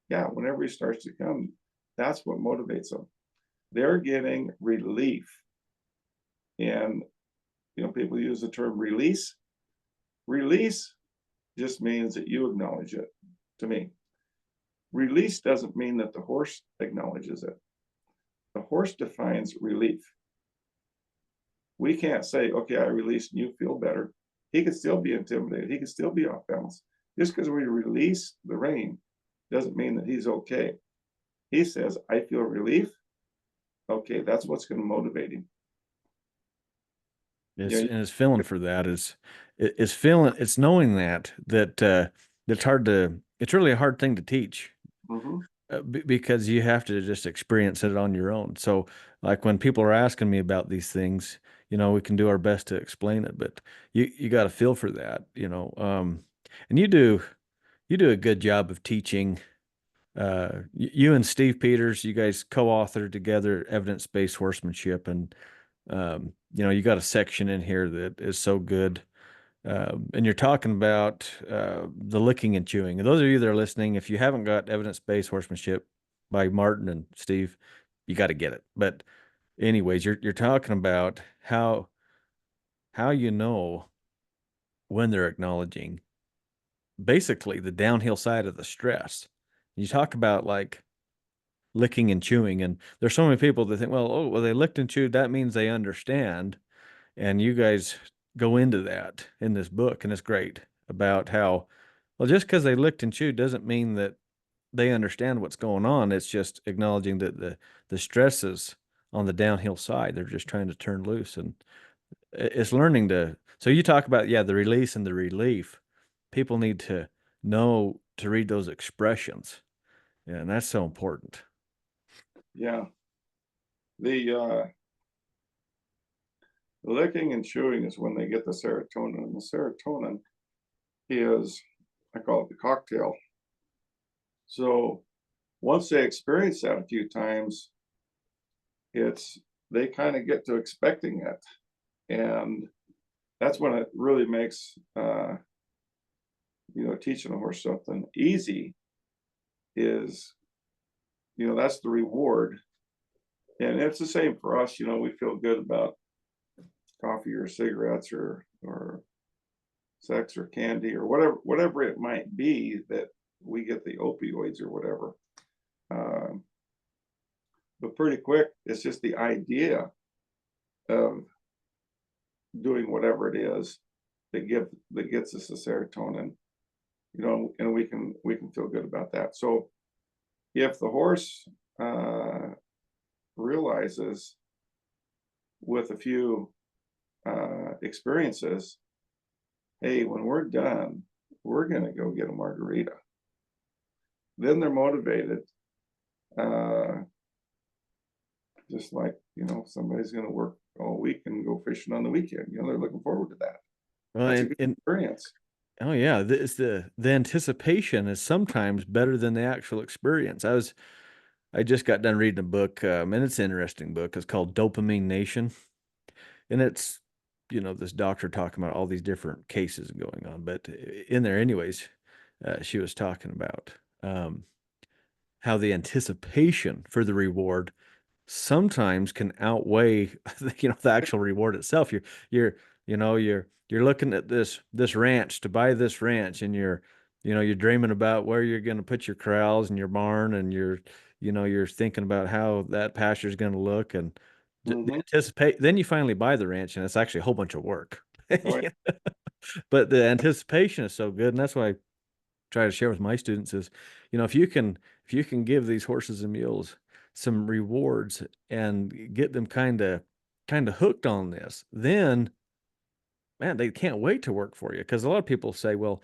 Yeah, whenever he starts to come, that's what motivates them. They're getting relief. And people use the term release. Release just means that you acknowledge it. To me, release doesn't mean that the horse acknowledges it. The horse defines relief. We can't say, okay, I released and you feel better. He could still be intimidated. He could still be off balance. Just because we release the rein doesn't mean that he's okay. He says, I feel relief. Okay, that's what's going to motivate him. It's Yeah. and it's feeling for that is feeling, it's knowing that it's really a hard thing to teach, Mm-hmm. because you have to just experience it on your own. So, like when people are asking me about these things, we can do our best to explain it, but you got to feel for that, and you do a good job of teaching. You and Steve Peters, you guys co-authored together evidence-based horsemanship, and you got a section in here that is so good. And you're talking about the licking and chewing. And those of you that are listening, if you haven't got evidence-based horsemanship by Martin and Steve, you got to get it. But anyways, you're talking about how when they're acknowledging basically the downhill side of the stress. You talk about like licking and chewing, and there's so many people that think, well, they licked and chewed, that means they understand. And you guys go into that in this book, and it's great about how, well, just because they licked and chewed doesn't mean that they understand what's going on. It's just acknowledging that the stresses on the downhill side, they're just trying to turn loose, and it's learning to. So you talk about, yeah, the release and the relief. People need to know to read those expressions, and that's so important. Yeah. The licking and chewing is when they get the serotonin. And the serotonin is, I call it the cocktail. So once they experience that a few times, they kind of get to expecting it. And that's when it really makes teaching a horse something easy is, that's the reward. And it's the same for us, we feel good about coffee or cigarettes or sex or candy or whatever it might be that we get the opioids or whatever. But pretty quick, it's just the idea of doing whatever it is that gets us the serotonin, and we can feel good about that. So if the horse realizes with a few experiences, hey, when we're done, we're gonna go get a margarita, then they're motivated. Just like, somebody's going to work all week and go fishing on the weekend. They're looking forward to that. Well, That's a good experience. oh yeah, the anticipation is sometimes better than the actual experience. I just got done reading a book, and it's an interesting book. It's called Dopamine Nation, and it's this doctor talking about all these different cases going on. But in there, anyways, she was talking about how the anticipation for the reward sometimes can outweigh the actual reward itself. You're looking at this ranch to buy this ranch, and you're dreaming about where you're going to put your corrals and your barn, and you're thinking about how that pasture is going to look, and the Mm-hmm. anticipate. Then you finally buy the ranch, and it's actually a whole bunch of work. Oh, But the anticipation is so good, and that's why I try to share with my students is, if you can give these horses and mules some rewards and get them kind of hooked on this, then man, they can't wait to work for you. Because a lot of people say, well,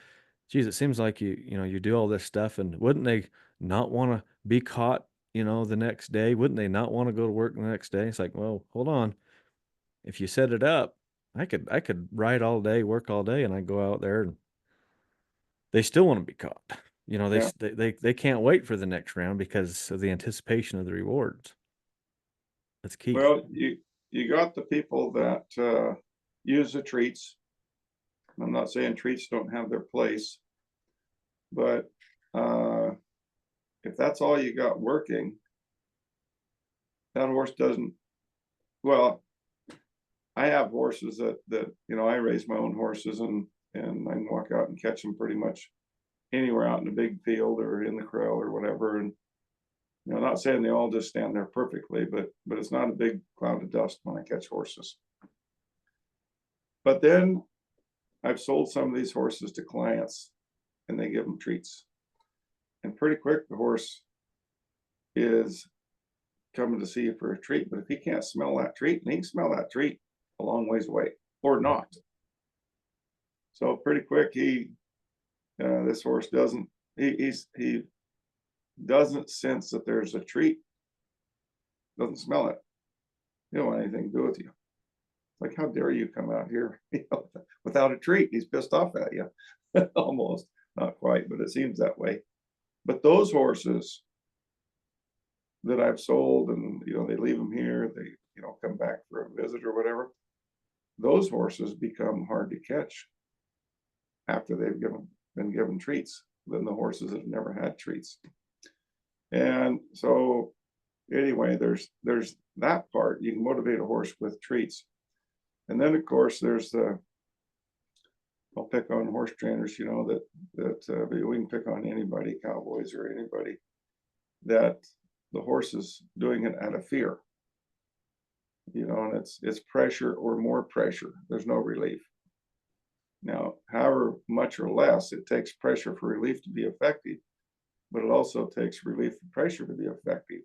geez, it seems like you do all this stuff, and wouldn't they not want to be caught, the next day? Wouldn't they not want to go to work the next day? It's like, well, hold on. If you set it up, I could ride all day, work all day, and I go out there and they still want to be caught. They yeah. s- they can't wait for the next round because of the anticipation of the rewards. That's key. Well, you got the people that use the treats. I'm not saying treats don't have their place, but if that's all you got working, that horse doesn't. Well, I have horses that I raise my own horses, and I can walk out and catch them pretty much anywhere out in the big field or in the corral or whatever. And not saying they all just stand there perfectly, but it's not a big cloud of dust when I catch horses. But then I've sold some of these horses to clients, and they give them treats, and pretty quick the horse is coming to see you for a treat. But if he can't smell that treat, and he can smell that treat a long ways away or not, so pretty quick this horse doesn't he doesn't sense that there's a treat, doesn't smell it. He don't want anything to do with you. Like, how dare you come out here without a treat? He's pissed off at you. Almost, not quite, but it seems that way. But those horses that I've sold, and they leave them here, they come back for a visit or whatever, those horses become hard to catch after they've been given treats than the horses that have never had treats. And so anyway, there's that part. You can motivate a horse with treats. And then of course there's I'll pick on horse trainers, that we can pick on anybody, cowboys or anybody, that the horse is doing it out of fear, and it's pressure or more pressure. There's no relief. Now, however much or less it takes pressure for relief to be effective, but it also takes relief from pressure to be effective.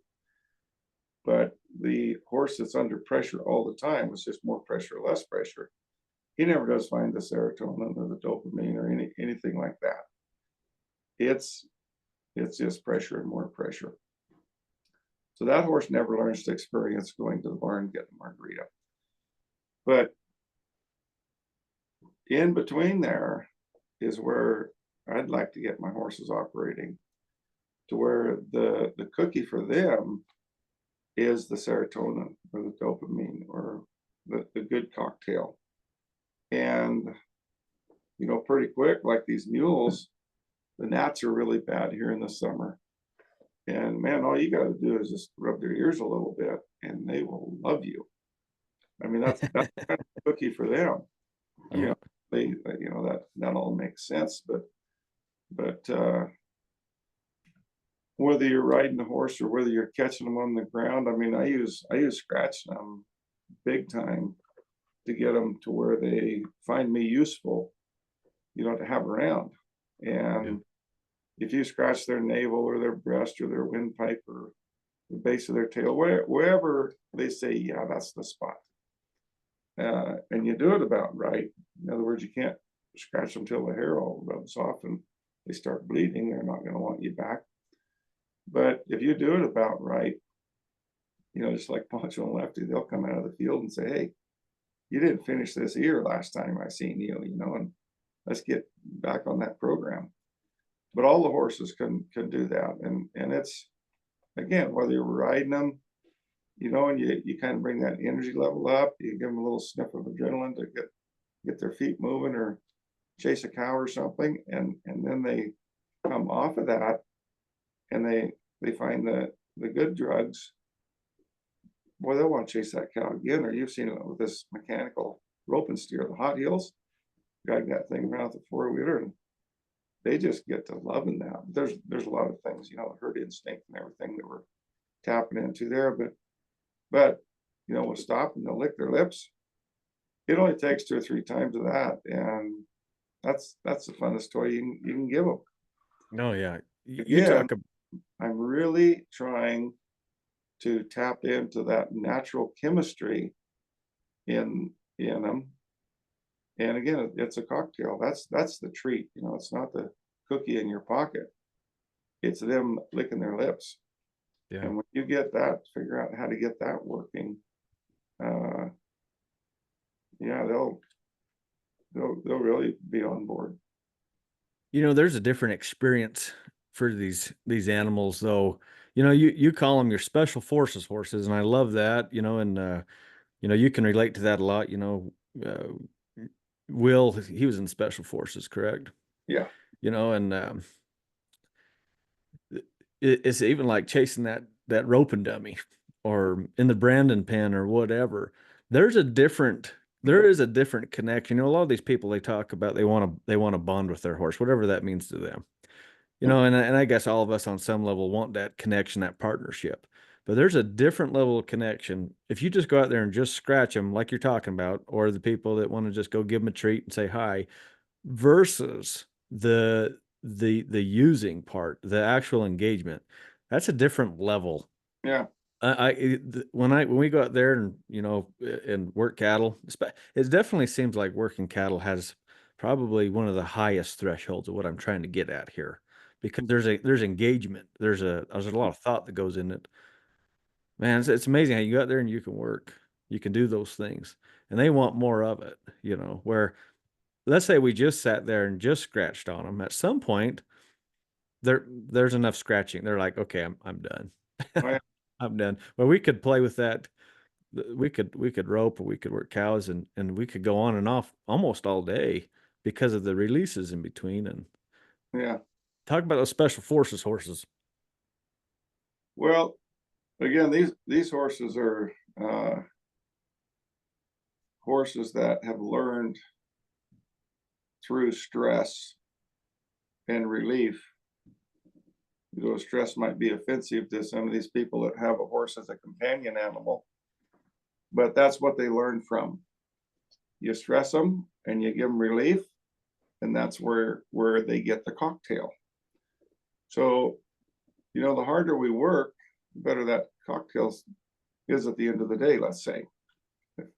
But the horse that's under pressure all the time, it's just more pressure, less pressure, he never does find the serotonin or the dopamine or anything like that. It's just pressure and more pressure. So that horse never learns to experience going to the barn and getting a margarita. But in between there is where I'd like to get my horses operating, to where the cookie for them is the serotonin or the dopamine or the good cocktail. And, pretty quick, like these mules, the gnats are really bad here in the summer. And man, all you got to do is just rub their ears a little bit and they will love you. I mean, that's kind of a cookie for them. You Oh, know, that all makes sense, but whether you're riding the horse or whether you're catching them on the ground, I mean, I use scratching them big time to get them to where they find me useful, to have around. yeah. And if you scratch their navel or their breast or their windpipe or the base of their tail, wherever they say, yeah, that's the spot. And you do it about right. In other words, you can't scratch them till the hair all rubs off and they start bleeding. They're not going to want you back. But if you do it about right, just like Poncho and Lefty, they'll come out of the field and say, hey, you didn't finish this ear last time I seen you, and let's get back on that program. But all the horses can do that. And it's, again, whether you're riding them, and you kind of bring that energy level up, you give them a little sniff of adrenaline to get their feet moving or chase a cow or something, and then they come off of that and they find the good drugs. Boy, they'll want to chase that cow again. Or you've seen it with this mechanical rope and steer, the hot heels, drag that thing around the four-wheeler, and they just get to loving that. There's a lot of things, the herd instinct and everything that we're tapping into there, but we'll stop and they'll lick their lips. It only takes 2 or 3 times of that, and that's the funnest toy you can give them. No, yeah. You Again, talk about, I'm really trying to tap into that natural chemistry in them. And again, it's a cocktail. That's the treat. It's not the cookie in your pocket. It's them licking their lips. yeah. And when you get that, figure out how to get that working. Uh, yeah, they'll really be on board. There's a different experience for these animals, though. You call them your special forces horses, and I love that. And you can relate to that a lot. Uh, Will, he was in special forces, correct? Yeah, And it's even like chasing that roping dummy, or in the Brandon pen or whatever. There is a different connection. A lot of these people, they talk about they want to bond with their horse, whatever that means to them. And I guess all of us on some level want that connection, that partnership. But there's a different level of connection if you just go out there and just scratch them like you're talking about, or the people that want to just go give them a treat and say hi, versus the using part, the actual engagement. That's a different level. yeah, When we go out there and and work cattle, it definitely seems like working cattle has probably one of the highest thresholds of what I'm trying to get at here, because there's engagement, there's a lot of thought that goes in it. Man, it's amazing how you go out there and you can work, you can do those things, and they want more of it. Where, let's say we just sat there and just scratched on them. At some point, there's enough scratching. They're like, okay, I'm done. I, I'm done. Well, we could play with that. We could rope, or we could work cows, and we could go on and off almost all day because of the releases in between. And yeah. talk about those special forces horses. Well, again, these horses are horses that have learned through stress and relief. Stress might be offensive to some of these people that have a horse as a companion animal, but that's what they learn from. You stress them and you give them relief, and that's where they get the cocktail. So, the harder we work, the better that cocktail is at the end of the day, let's say.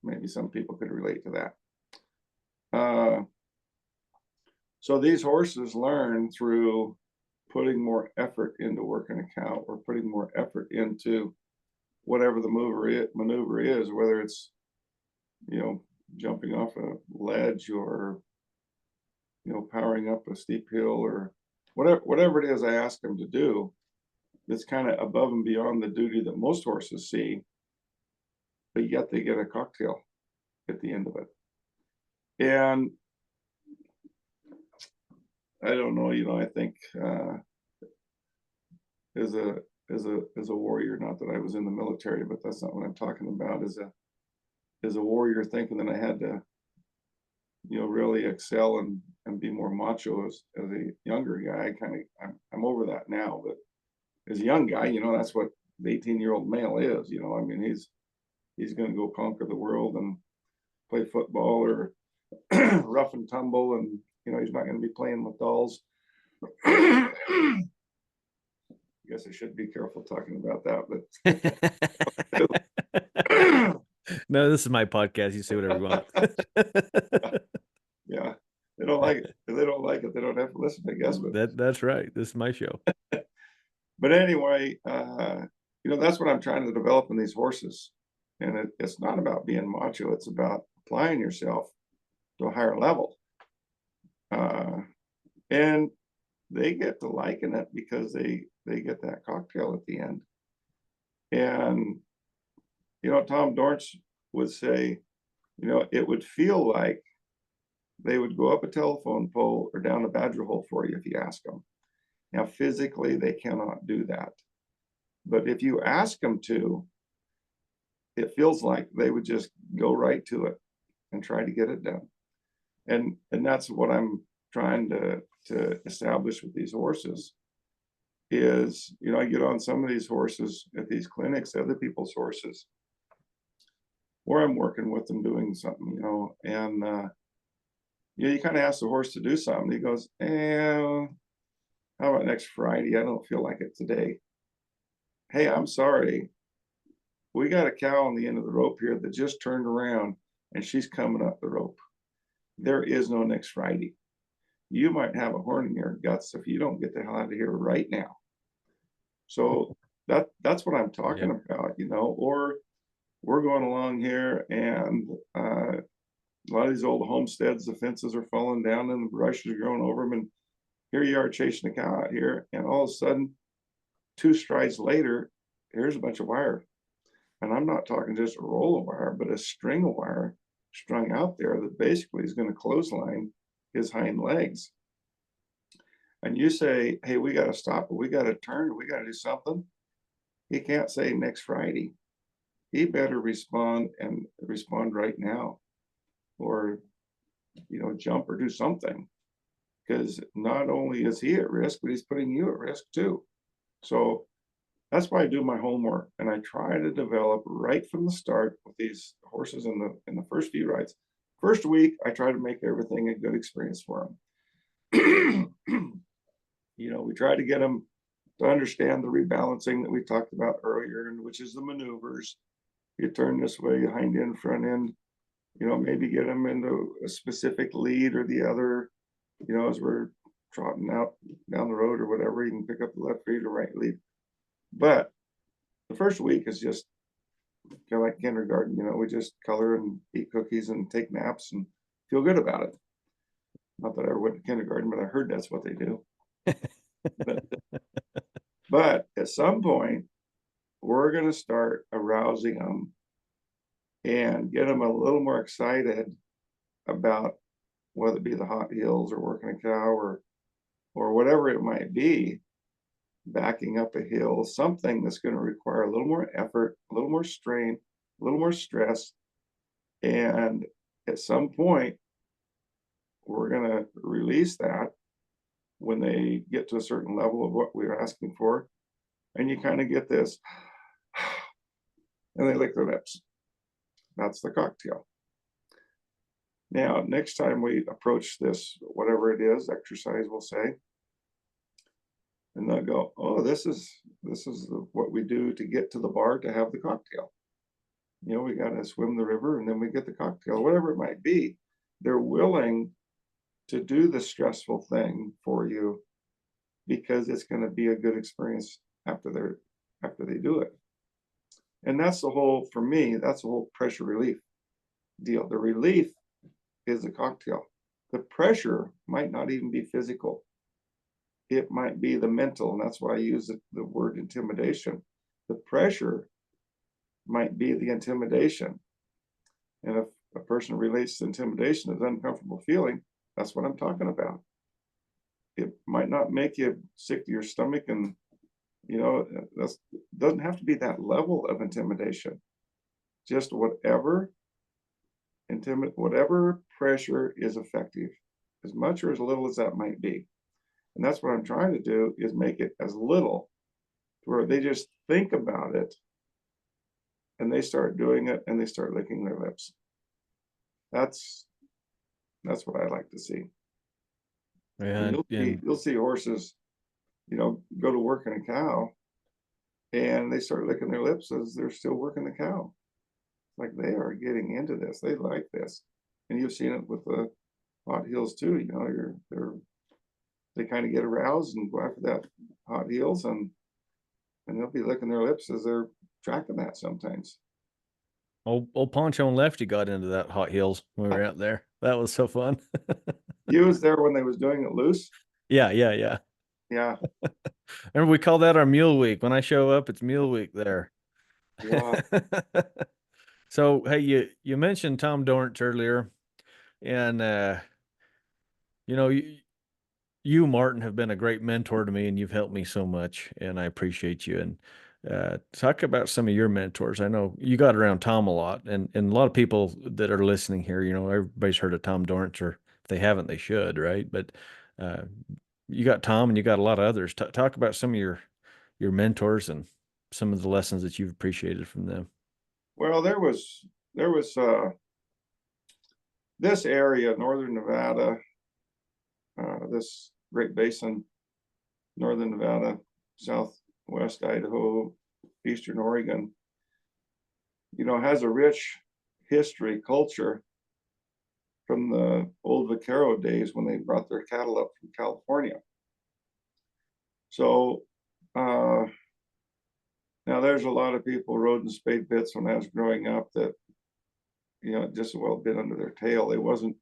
Maybe some people could relate to that. So these horses learn through putting more effort into working a cow, or putting more effort into whatever the maneuver is, whether it's, jumping off a ledge or powering up a steep hill or whatever it is I ask them to do that's kind of above and beyond the duty that most horses see, but yet they get a cocktail at the end of it. And I don't know, I think as a warrior, not that I was in the military, but that's not what I'm talking about. As a warrior, thinking that I had to, really excel and be more macho as a younger guy. I'm over that now, but as a young guy, that's what the 18-year-old male is. I mean, he's going to go conquer the world and play football or rough and tumble, and he's not going to be playing with dolls. I guess I should be careful talking about that, but No, this is my podcast. You say whatever you want. yeah, they don't like it. If they don't like it, they don't have to listen, I guess. But That's right. This is my show. but anyway, that's what I'm trying to develop in these horses, and it's not about being macho. It's about applying yourself to a higher level, and they get to liking it because they get that cocktail at the end. And Tom Dorrance would say, it would feel like they would go up a telephone pole or down a badger hole for you if you ask them. Now, physically, they cannot do that. But if you ask them to, it feels like they would just go right to it and try to get it done. And that's what I'm trying to establish with these horses is, I get on some of these horses at these clinics, other people's horses, where I'm working with them doing something, and you kind of ask the horse to do something. He goes, how about next Friday? I don't feel like it today. Hey, I'm sorry. We got a cow on the end of the rope here that just turned around and she's coming up the rope. There is no next Friday. You might have a horn in your guts if you don't get the hell out of here right now. So that's what I'm talking about, or we're going along here and a lot of these old homesteads, the fences are falling down and the brush is growing over them. And here you are chasing a cow out here. And all of a sudden, 2 strides later, here's a bunch of wire. And I'm not talking just a roll of wire, but a string of wire strung out there that basically is going to clothesline his hind legs. And you say, hey, we got to stop it. We got to turn. We got to do something. He can't say next Friday. He better respond right now, or, jump or do something, because not only is he at risk, but he's putting you at risk too. So that's why I do my homework, and I try to develop right from the start with these horses in the first few rides. First week, I try to make everything a good experience for them. We try to get them to understand the rebalancing that we talked about earlier, and which is the maneuvers. You turn this way, hind end, front end, maybe get them into a specific lead or the other, as we're trotting out down the road or whatever, you can pick up the left lead or right lead. But the first week is just kind of like kindergarten, we just color and eat cookies and take naps and feel good about it. Not that I ever went to kindergarten, but I heard that's what they do. But at some point, we're going to start arousing them and get them a little more excited about whether it be the hot hills or working a cow or whatever it might be, backing up a hill, something that's going to require a little more effort, a little more strain, a little more stress. And at some point, we're going to release that when they get to a certain level of what we're asking for. And you kind of get this, and they lick their lips. That's the cocktail. Now, next time we approach this, whatever it is, exercise, we'll say, and they'll go, oh, this is what we do to get to the bar to have the cocktail. We got to swim the river and then we get the cocktail, whatever it might be. They're willing to do the stressful thing for you because it's going to be a good experience after they do it. And that's the whole, for me, that's the whole pressure relief deal. The relief is the cocktail. The pressure might not even be physical. It might be the mental, and that's why I use the word intimidation. The pressure might be the intimidation. And if a person relates to intimidation as uncomfortable feeling, that's what I'm talking about. It might not make you sick to your stomach, and that doesn't have to be that level of intimidation. Just whatever pressure is effective, as much or as little as that might be. And that's what I'm trying to do, is make it as little to where they just think about it and they start doing it and they start licking their lips. That's what I like to see. And And you'll see horses, go to work in a cow and they start licking their lips as they're still working the cow. Like, they are getting into this. They like this. And you've seen it with the hot heels too. They kind of get aroused and go after that hot heels, and they'll be licking their lips as they're tracking that sometimes. old Poncho and Lefty got into that hot heels when we were out there. That was so fun. You was there when they was doing it loose. Yeah. Yeah. Remember, we call that our mule week. When I show up, it's mule week there. Wow. So, hey, you mentioned Tom Dorrance earlier, and you know, you, Martin, have been a great mentor to me, and you've helped me so much, and I appreciate you. And talk about some of your mentors. I know you got around Tom a lot, and a lot of people that are listening here, everybody's heard of Tom Dorrance, or if they haven't, they should, right? But uh, you got Tom, and you got a lot of others. Talk about some of your mentors and some of the lessons that you've appreciated from them. Well, there was this area, northern Nevada, this Great Basin, northern Nevada, southwest Idaho, eastern Oregon, has a rich history, culture from the old vaquero days when they brought their cattle up from California. So now there's a lot of people rode in spade pits when I was growing up that, just well bit under their tail. It wasn't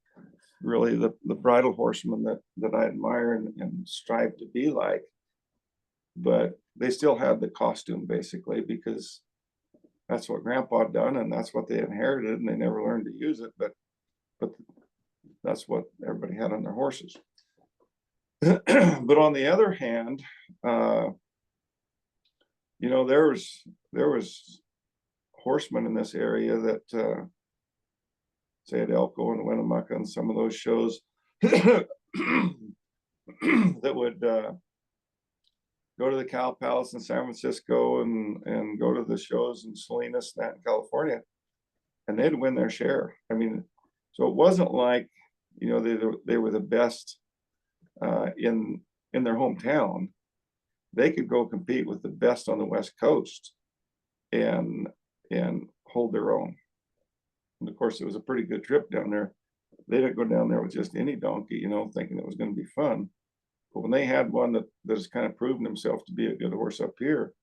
really the bridle horseman that I admire and strive to be like, but they still had the costume basically because that's what grandpa done and that's what they inherited, and they never learned to use it, but that's what everybody had on their horses. But on the other hand, there was horsemen in this area that say at Elko and Winnemucca and some of those shows that would go to the Cow Palace in San Francisco and go to the shows in Salinas and that in California, and they'd win their share. I mean, so it wasn't like they were the best in their hometown. They could go compete with the best on the West Coast and hold their own. And of course, it was a pretty good trip down there. They didn't go down there with just any donkey, thinking it was going to be fun. But when they had one that has kind of proven himself to be a good horse up here,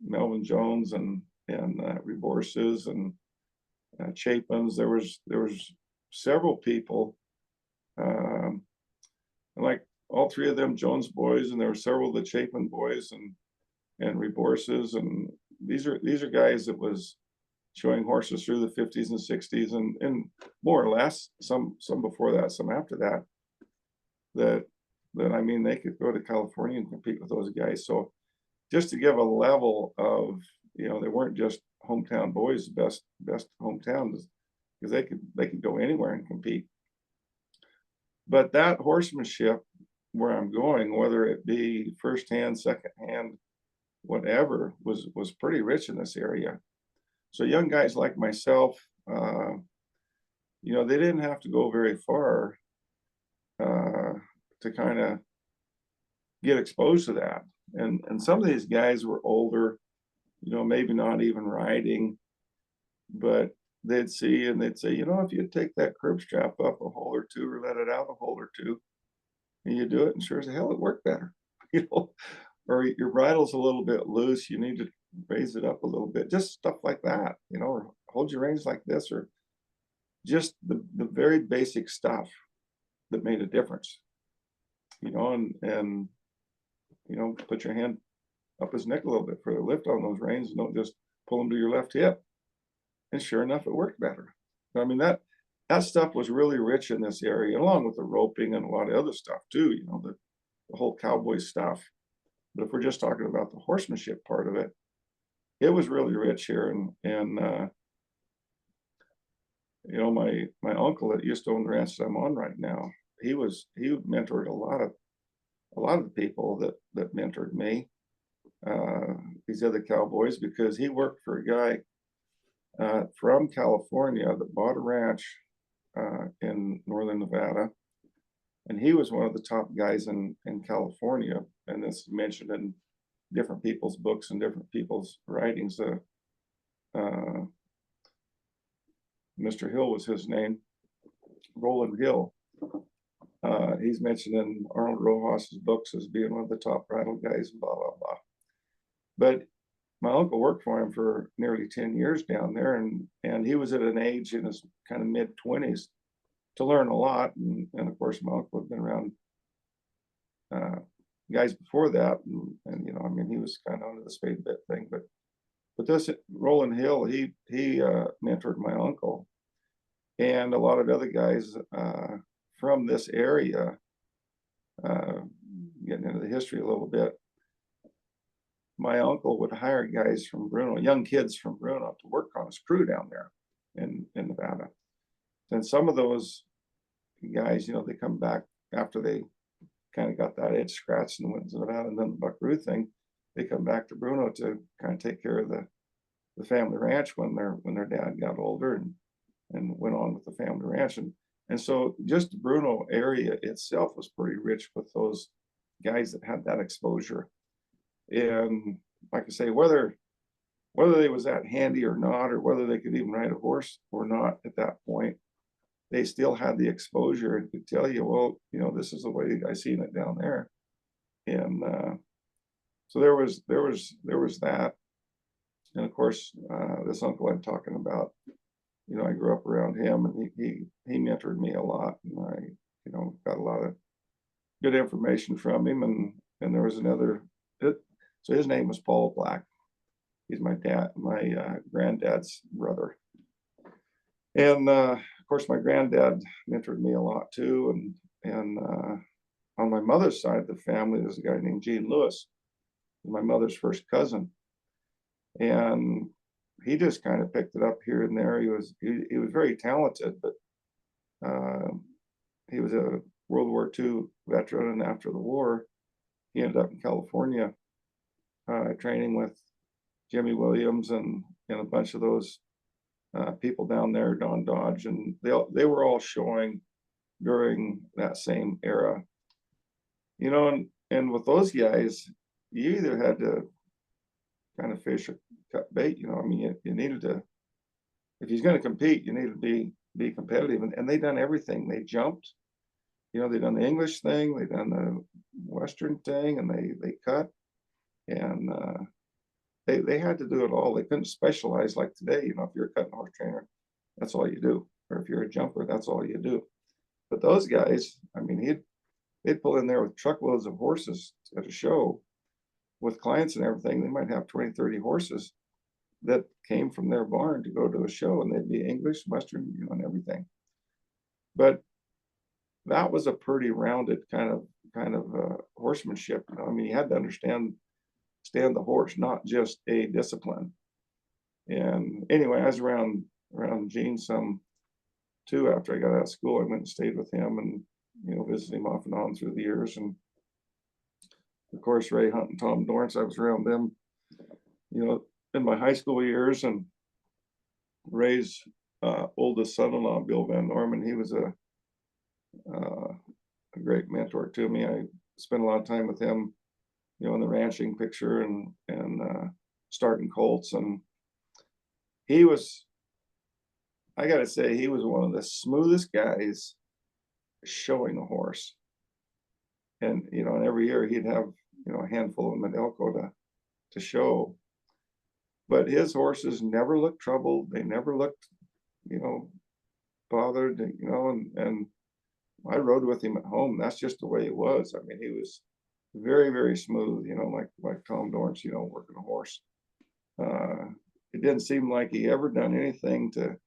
Melvin Jones and Reborses and Chapins, there was several people, like all three of them Jones boys, and there were several of the Chapin boys and Reborses, and these are guys that was showing horses through the 50s and 60s and more or less, some before that, some after that I mean, they could go to California and compete with those guys. So just to give a level of, they weren't just hometown boys, best hometowns, because they could go anywhere and compete. But that horsemanship, where I'm going, whether it be first hand, second hand, whatever, was pretty rich in this area. So young guys like myself, they didn't have to go very far to kind of get exposed to that. And some of these guys were older, maybe not even riding, but they'd see and they'd say, if you take that curb strap up a hole or two or let it out a hole or two, and you do it, and sure as hell it worked better, or your bridle's a little bit loose, you need to raise it up a little bit, just stuff like that, or hold your reins like this, or just the very basic stuff that made a difference, and put your hand up his neck a little bit for the lift on those reins, and don't just pull them to your left hip. And sure enough, it worked better. I mean, that stuff was really rich in this area, along with the roping and a lot of other stuff too, the whole cowboy stuff. But if we're just talking about the horsemanship part of it, it was really rich here. And my uncle that used to own the ranch that I'm on right now, he mentored a lot of the people that mentored me, these other cowboys, because he worked for a guy from California that bought a ranch in northern Nevada, and he was one of the top guys in California, and this is mentioned in different people's books and different people's writings. Uh, Mr. Hill was his name, Roland Hill. He's mentioned in Arnold Rojas's books as being one of the top bridle guys, blah blah blah. But my uncle worked for him for nearly 10 years down there, and he was at an age in his kind of mid-20s to learn a lot. And of course, my uncle had been around guys before that, and I mean, he was kind of under the spade bit thing. But this Roland Hill, he mentored my uncle and a lot of other guys from this area. Getting into the history a little bit, my uncle would hire guys from Bruneau, young kids from Bruneau, to work on his crew down there in Nevada. And some of those guys, they come back after they kind of got that itch scratched and went to Nevada and then the buckaroo thing. They come back to Bruneau to kind of take care of the family ranch when their dad got older and went on with the family ranch. And so just the Bruneau area itself was pretty rich with those guys that had that exposure. And like I say, whether they was that handy or not, or whether they could even ride a horse or not at that point, they still had the exposure and could tell you, well, this is the way I seen it down there. And so there was that. And of course, this uncle I'm talking about, I grew up around him, and he mentored me a lot, and I, got a lot of good information from him. And there was another. So his name was Paul Black. He's my granddad's brother. And of course, my granddad mentored me a lot too. And on my mother's side of the family, there's a guy named Gene Lewis, my mother's first cousin, and he just kind of picked it up here and there. He was very talented, but he was a World War II veteran, and after the war, he ended up in California training with Jimmy Williams and a bunch of those people down there, Don Dodge, and they were all showing during that same era. And with those guys, you either had to kind of fish or cut bait. I mean, you needed to, if he's going to compete, you need to be competitive. And they done everything. They jumped. They done the English thing, they done the Western thing, and they cut. And they had to do it all. They couldn't specialize like today. If you're a cutting horse trainer, that's all you do. Or if you're a jumper, that's all you do. But those guys, I mean, they'd pull in there with truckloads of horses at a show with clients and everything. They might have 20, 30 horses that came from their barn to go to a show, and they'd be English, Western, and everything. But that was a pretty rounded kind of horsemanship. I mean, you had to understand the horse, not just a discipline. And anyway, I was around Gene some too. After I got out of school, I went and stayed with him, and visited him off and on through the years. And of course, Ray Hunt and Tom Dorrance, I was around them, in my high school years. And Ray's oldest son-in-law, Bill Van Norman, he was a great mentor to me. I spent a lot of time with him, in the ranching picture and starting colts. And he was, I got to say, he was one of the smoothest guys showing a horse. And, and every year he'd have, a handful of them at Elko to show. But his horses never looked troubled. They never looked, bothered, you know, and I rode with him at home. That's just the way he was. I mean, he was very, very smooth, you know, like Tom Dorrance, you know, working a horse. Uh, it didn't seem like he ever done anything to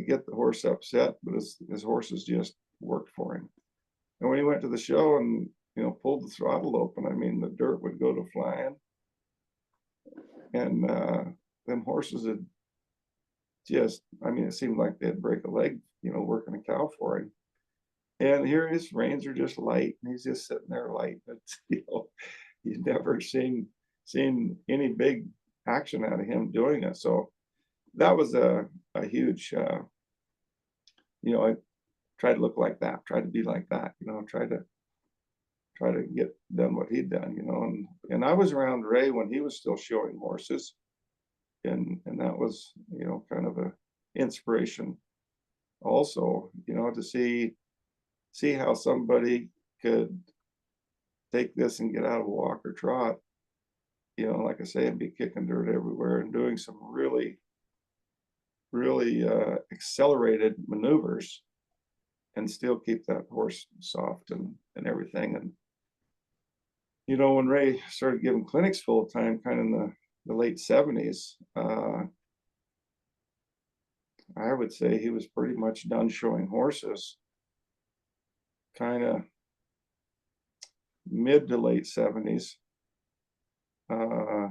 get the horse upset, but his horses just worked for him. And when he went to the show and, you know, pulled the throttle open, I mean, the dirt would go to flying, and them horses had just, I mean, it seemed like they'd break a leg, you know, working a cow for him. And here his reins are just light, and he's just sitting there light. It's, you know, he's never seen any big action out of him doing it. So that was a huge, you know, I tried to look like that, try to be like that, you know, try to get done what he'd done, you know. And I was around Ray when he was still showing horses, and that was, you know, kind of a inspiration also, you know, to see how somebody could take this and get out of a walk or trot, you know, like I say, and be kicking dirt everywhere and doing some really, really accelerated maneuvers and still keep that horse soft and everything. And you know, when Ray started giving clinics full time, kind of in the late 70s, I would say he was pretty much done showing horses, kind of mid to late 70s, uh,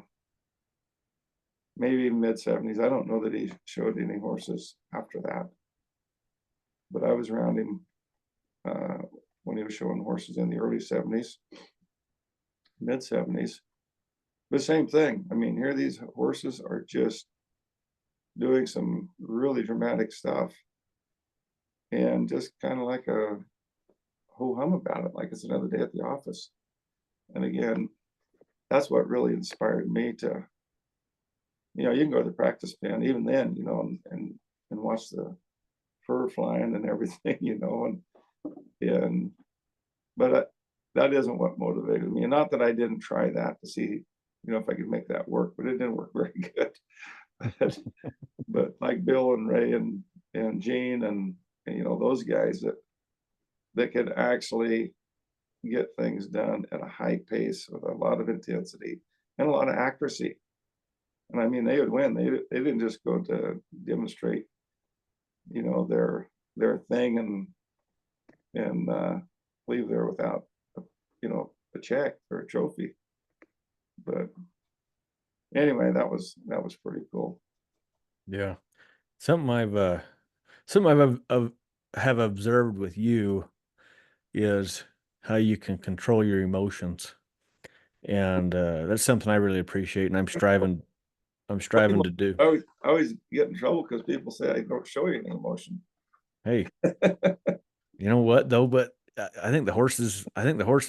maybe even mid 70s. I don't know that he showed any horses after that, but I was around him uh, when he was showing horses in the early 70s, mid 70s. The same thing. I mean, here these horses are just doing some really dramatic stuff and just kind of like a ho hum about it, like it's another day at the office. And again, that's what really inspired me to, you know, you can go to the practice pen even then, you know, and watch the fur flying and everything, you know, and but that isn't what motivated me. And not that I didn't try that to see, you know, if I could make that work, but it didn't work very good. but like Bill and Ray and Gene and you know those guys that could actually get things done at a high pace with a lot of intensity and a lot of accuracy. And I mean, they would win. They didn't just go to demonstrate, you know, their thing and leave there without, you know, a check or a trophy. But anyway, that was pretty cool. Yeah. Something I've have observed with you is how you can control your emotions, and that's something I really appreciate, and I'm striving to do. I always get in trouble because people say I don't show you any emotion. Hey, you know what though? But I think the horses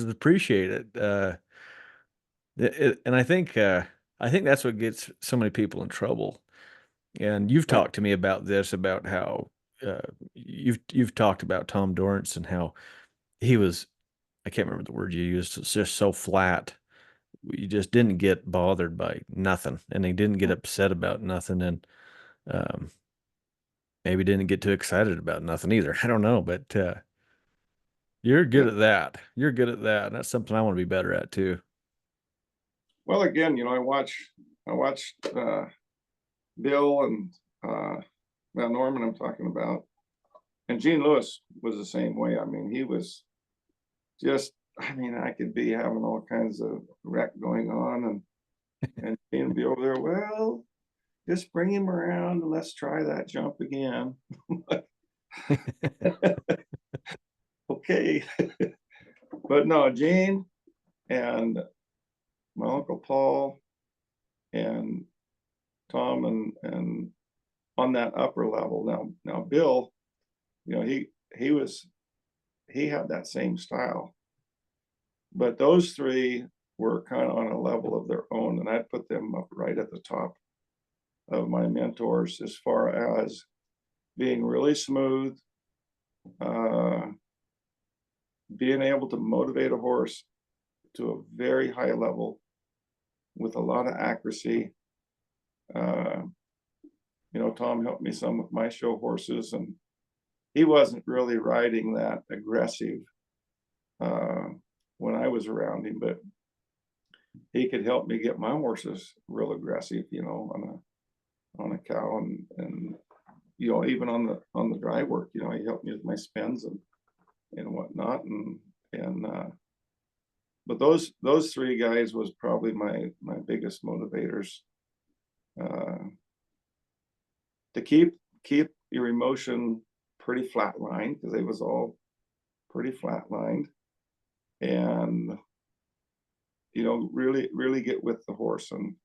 appreciate it. And I think that's what gets so many people in trouble. And you've Right. talked to me about this, about how uh, you've talked about Tom Dorrance and how he was. I can't remember the word you used. It's just so flat. You just didn't get bothered by nothing, and he didn't get upset about nothing, and um, maybe didn't get too excited about nothing either. I don't know, but you're Yeah. good at that. You're good at that, and that's something I want to be better at too. Well, again, you know, I watched Bill and well, Norman I'm talking about, and Gene Lewis was the same way. I mean, he was just, I mean, I could be having all kinds of wreck going on, and Gene would be over there. Well, just bring him around and let's try that jump again. Okay, but no, Gene and my uncle Paul and Tom and on that upper level. Now Bill, you know, he had that same style, but those three were kind of on a level of their own, and I'd put them up right at the top of my mentors as far as being really smooth, uh, being able to motivate a horse to a very high level with a lot of accuracy. Uh, you know, Tom helped me some with my show horses, and he wasn't really riding that aggressive uh, when I was around him, but he could help me get my horses real aggressive, on a cow, and even on the dry work, he helped me with my spins and whatnot, and but those three guys was probably my biggest motivators, uh, to keep your emotion pretty flatlined, because they was all pretty flatlined, and really get with the horse. And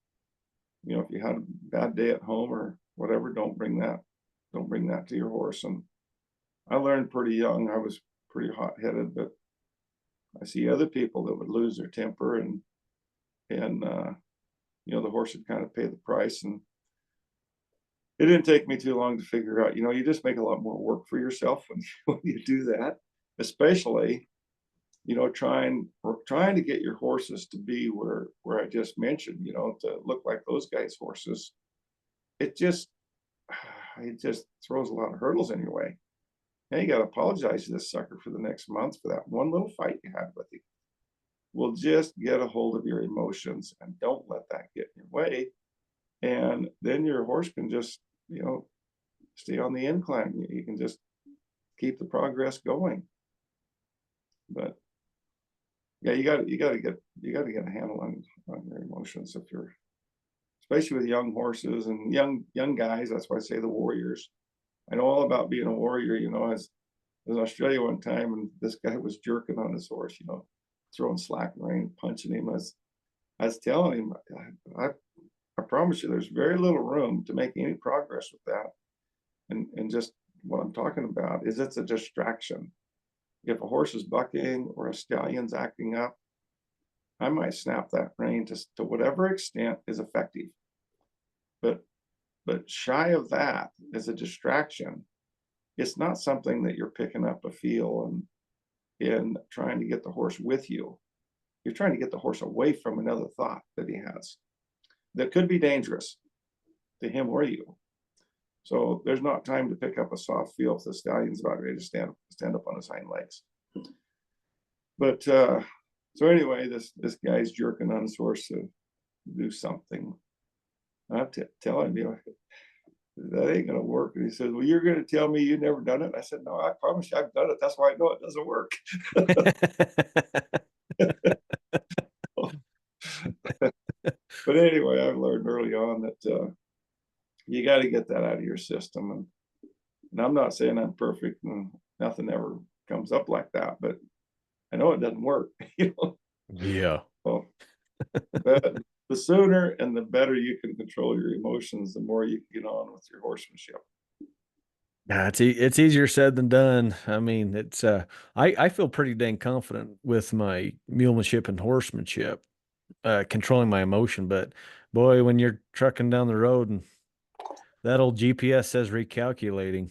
if you had a bad day at home or whatever, don't bring that to your horse. And I learned pretty young. I was pretty hot-headed, but I see other people that would lose their temper, and the horse would kind of pay the price. And it didn't take me too long to figure out, you just make a lot more work for yourself when when you do that, especially, trying to get your horses to be where I just mentioned, to look like those guys' horses. It just it just throws a lot of hurdles in your way. Now you got to apologize to this sucker for the next month for that one little fight you had with him. Well, just get a hold of your emotions and don't let that get in your way. And then your horse can just, stay on the incline. You can just keep the progress going. But yeah, you got to get a handle on your emotions, if you're, especially with young horses and young guys. That's why I say the warriors. I know all about being a warrior. I was in Australia one time, and this guy was jerking on his horse, throwing slack rein, punching him. I was telling him, I promise you, there's very little room to make any progress with that. And just what I'm talking about is it's a distraction. If a horse is bucking or a stallion's acting up, I might snap that rein to whatever extent is effective. But shy of that is a distraction. It's not something that you're picking up a feel and trying to get the horse with you. You're trying to get the horse away from another thought that he has that could be dangerous to him or you. So there's not time to pick up a soft feel if the stallion's about ready to stand up on his hind legs. But so anyway, this guy's jerking on his horse to do something. I'm telling him, that ain't gonna work. And he says, "Well, you're gonna tell me you've never done it?" I said, "No, I promise you I've done it. That's why I know it doesn't work." But anyway, I've learned early on that you got to get that out of your system. And I'm not saying I'm perfect and nothing ever comes up like that, but I know it doesn't work. Yeah. So, but the sooner and the better you can control your emotions, the more you can get on with your horsemanship. Yeah, it's easier said than done. I mean, it's I feel pretty dang confident with my mulemanship and horsemanship, controlling my emotion. But boy, when you're trucking down the road and that old GPS says recalculating,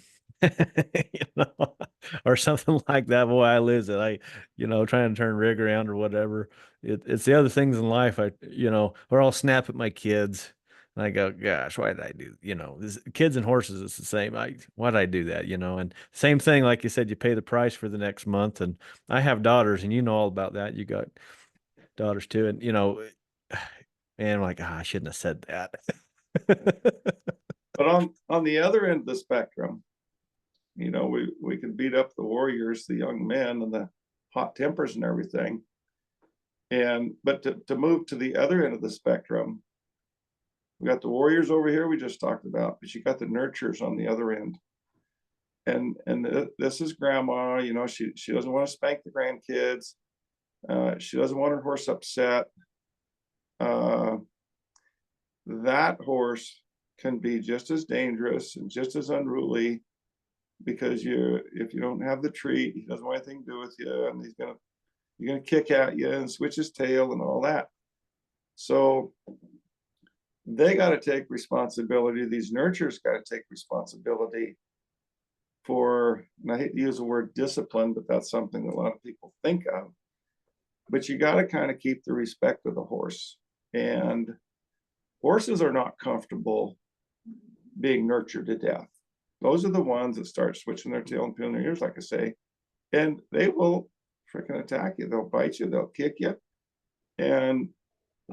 or something like that, boy, I lose it. Trying to turn rig around or whatever. It's the other things in life. Or I'll snap at my kids. And I go, gosh, why did I do, kids and horses, it's the same. Why did I do that? And same thing, like you said, you pay the price for the next month. And I have daughters, and you know all about that. You got daughters too. And, and I'm like, I shouldn't have said that. But on the other end of the spectrum, we can beat up the warriors, the young men, and the hot tempers and everything. But to move to the other end of the spectrum, we got the warriors over here we just talked about, but you got the nurturers on the other end. And this is grandma, she doesn't want to spank the grandkids. She doesn't want her horse upset. That horse can be just as dangerous and just as unruly, because if you don't have the treat, he doesn't want anything to do with you, and you're gonna kick at you and switch his tail and all that. So they got to take responsibility. These nurturers got to take responsibility for, and I hate to use the word discipline, but that's something that a lot of people think of. But you got to kind of keep the respect of the horse. And horses are not comfortable being nurtured to death. Those are the ones that start switching their tail and peeling their ears, like I say, and they will freaking attack you. They'll bite you, they'll kick you. And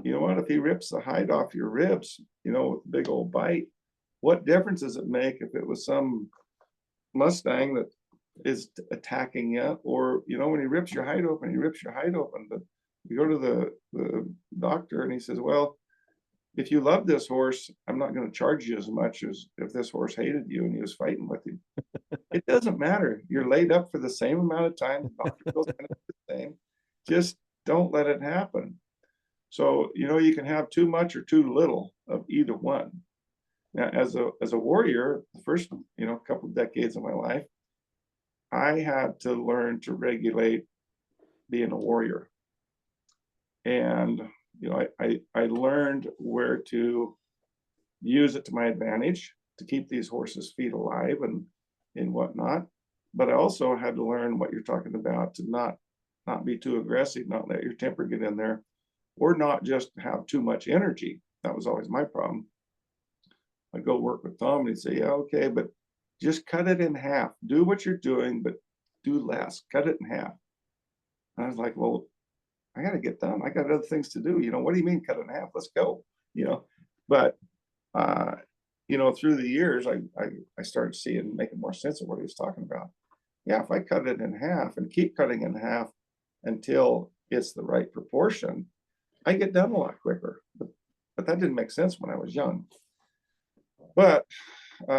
you know what? If he rips the hide off your ribs, with a big old bite, what difference does it make if it was some Mustang that is attacking you, or when he rips your hide open, he rips your hide open. But you go to the doctor and he says, well, if you love this horse, I'm not going to charge you as much as if this horse hated you and he was fighting with you. It doesn't matter. You're laid up for the same amount of time. The doctor feels kind of the same. Just don't let it happen. So, you can have too much or too little of either one. Now, as a warrior, the first, couple of decades of my life, I had to learn to regulate being a warrior. And, I learned where to use it to my advantage to keep these horses' feet alive and whatnot. But I also had to learn what you're talking about, to not be too aggressive, not let your temper get in there, or not just have too much energy. That was always my problem. I'd go work with Tom and he'd say, yeah, okay, but just cut it in half. Do what you're doing, but do less. Cut it in half. And I was like, well, I got to get done. I got other things to do. What do you mean cut it in half? Let's go. But uh, through the years, I started seeing, making more sense of what he was talking about. Yeah, if I cut it in half and keep cutting in half until it's the right proportion, I get done a lot quicker. But that didn't make sense when I was young. But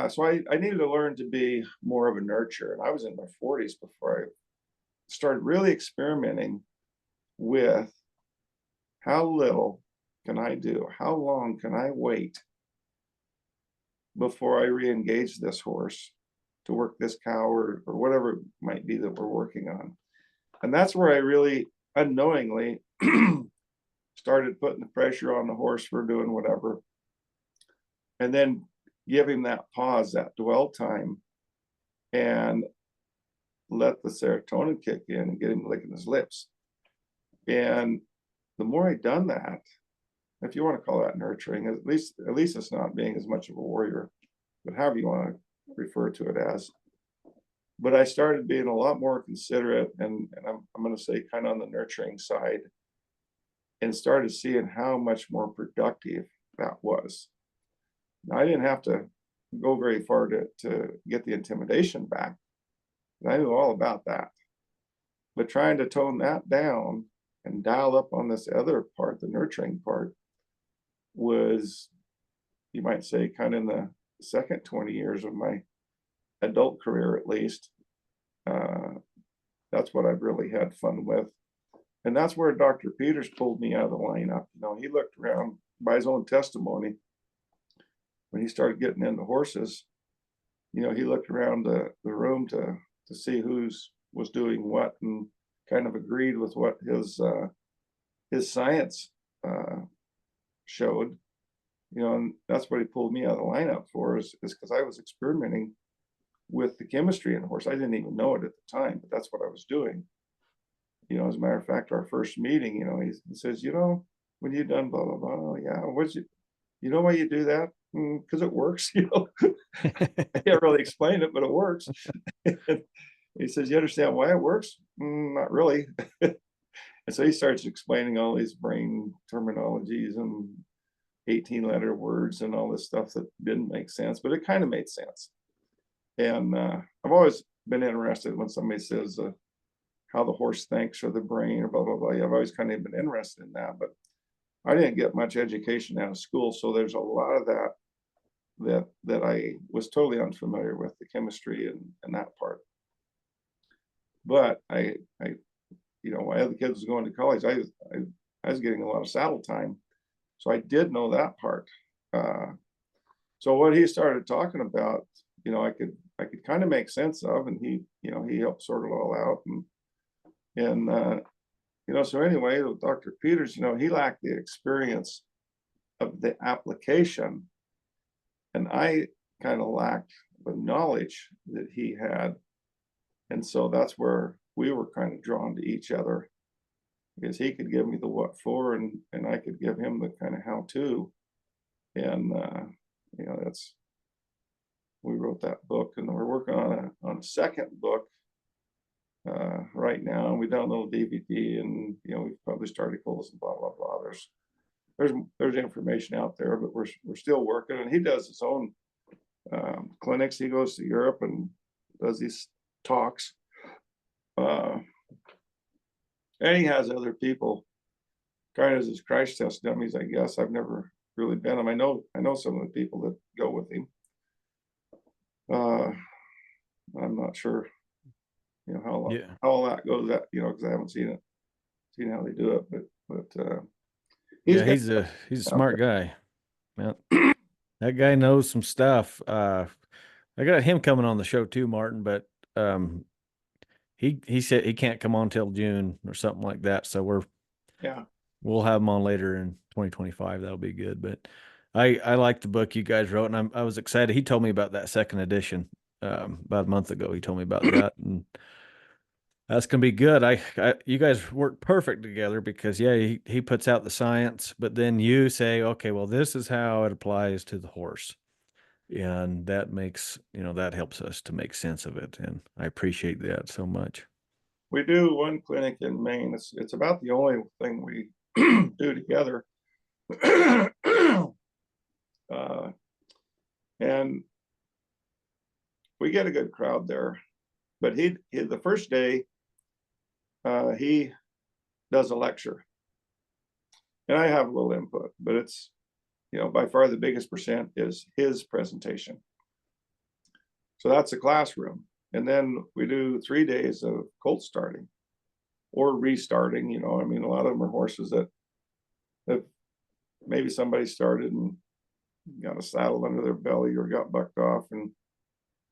so I needed to learn to be more of a nurturer. And I was in my 40s before I started really experimenting with how little can I do? How long can I wait before I re-engage this horse to work this cow or whatever it might be that we're working on? And that's where I really unknowingly started putting the pressure on the horse for doing whatever. And then give him that pause, that dwell time, and let the serotonin kick in and get him licking his lips. And the more I'd done that, if you want to call that nurturing, at least it's not being as much of a warrior, but however you want to refer to it as. But I started being a lot more considerate, and I'm going to say kind of on the nurturing side, and started seeing how much more productive that was. Now, I didn't have to go very far to get the intimidation back. I knew all about that. But trying to tone that down and dial up on this other part, the nurturing part, was, you might say, kind of in the second 20 years of my adult career, at least. That's what I've really had fun with. And that's where Dr. Peters pulled me out of the lineup. He looked around by his own testimony. When he started getting into horses, he looked around the room to see was doing what, and kind of agreed with what his science showed. And that's what he pulled me out of the lineup for, is because I was experimenting with the chemistry in the horse. I didn't even know it at the time, but that's what I was doing. As a matter of fact, our first meeting, he says, when you done blah blah blah, oh, yeah, why you do that? Because it works. I can't really explain it, but it works. He says, you understand why it works? Not really. And so he starts explaining all these brain terminologies and 18-letter words and all this stuff that didn't make sense, but it kind of made sense. And I've always been interested when somebody says how the horse thinks, or the brain, or blah, blah, blah. I've always kind of been interested in that, but I didn't get much education out of school. So there's a lot of that I was totally unfamiliar with, the chemistry and that part. But I while the kids was going to college, I was getting a lot of saddle time. So I did know that part. So what he started talking about, I could kind of make sense of, and he helped sort it all out. So anyway, with Dr. Peters, he lacked the experience of the application, and I kind of lacked the knowledge that he had. And so that's where we were kind of drawn to each other, because he could give me the what for, and I could give him the kind of how to. And that's we wrote that book, and we're working on a second book right now. And we've done a little DVD, and we've published articles and blah blah blah. There's information out there, but we're still working. And he does his own clinics. He goes to Europe and does these talks, and he has other people kind of as his crash test dummies. I guess I've never really been him. I know some of the people that go with him. I'm not sure, how Yeah. all that goes. That because I haven't seen how they do it, but he's Yeah, got he's a out smart guy. Man, that guy knows some stuff. I got him coming on the show too, Martin, but um he said he can't come on till June or something like that. So yeah. we'll have him on later in 2025. That'll be good. But I like the book you guys wrote, and I was excited. He told me about that second edition about a month ago. He told me about that, and that's gonna be good. You guys work perfect together because yeah, he puts out the science, but then you say, okay, well, this is how it applies to the horse, and that makes that helps us to make sense of it, and I appreciate that so much. We do one clinic in Maine. It's about the only thing we do together. uh, and we get a good crowd there. But he the first day he does a lecture, and I have a little input, but it's by far the biggest percent is his presentation. So that's a classroom, and then we do 3 days of colt starting or restarting. I mean, a lot of them are horses that maybe somebody started and got a saddle under their belly or got bucked off and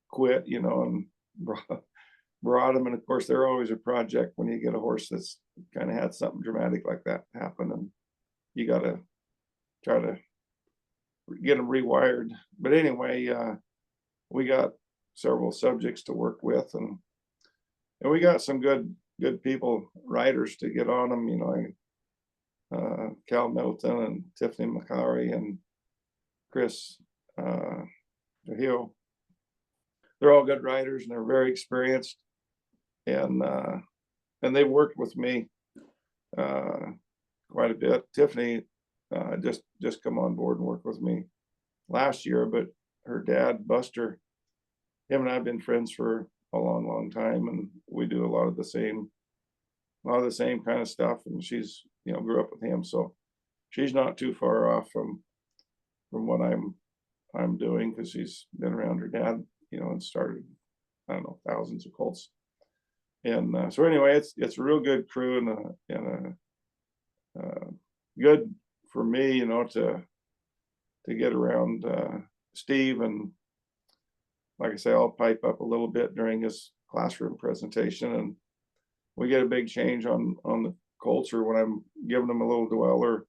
quit, and brought them. And of course, they're always a project when you get a horse that's kind of had something dramatic like that happen, and you got to try to get them rewired. But anyway, we got several subjects to work with, and we got some good people, riders to get on them. Cal Middleton and Tiffany McCary and Chris Hill. They're all good riders, and they're very experienced, and they've worked with me quite a bit. Tiffany just come on board and work with me last year, but her dad Buster, him and I've been friends for a long time, and we do a lot of the same kind of stuff. And she's grew up with him, so she's not too far off from what I'm doing, because she's been around her dad, and started, I don't know, thousands of colts. And so anyway, it's a real good crew, and good for me, to get around Steve. And like I say, I'll pipe up a little bit during his classroom presentation, and we get a big change on the colts, or when I'm giving them a little dwell or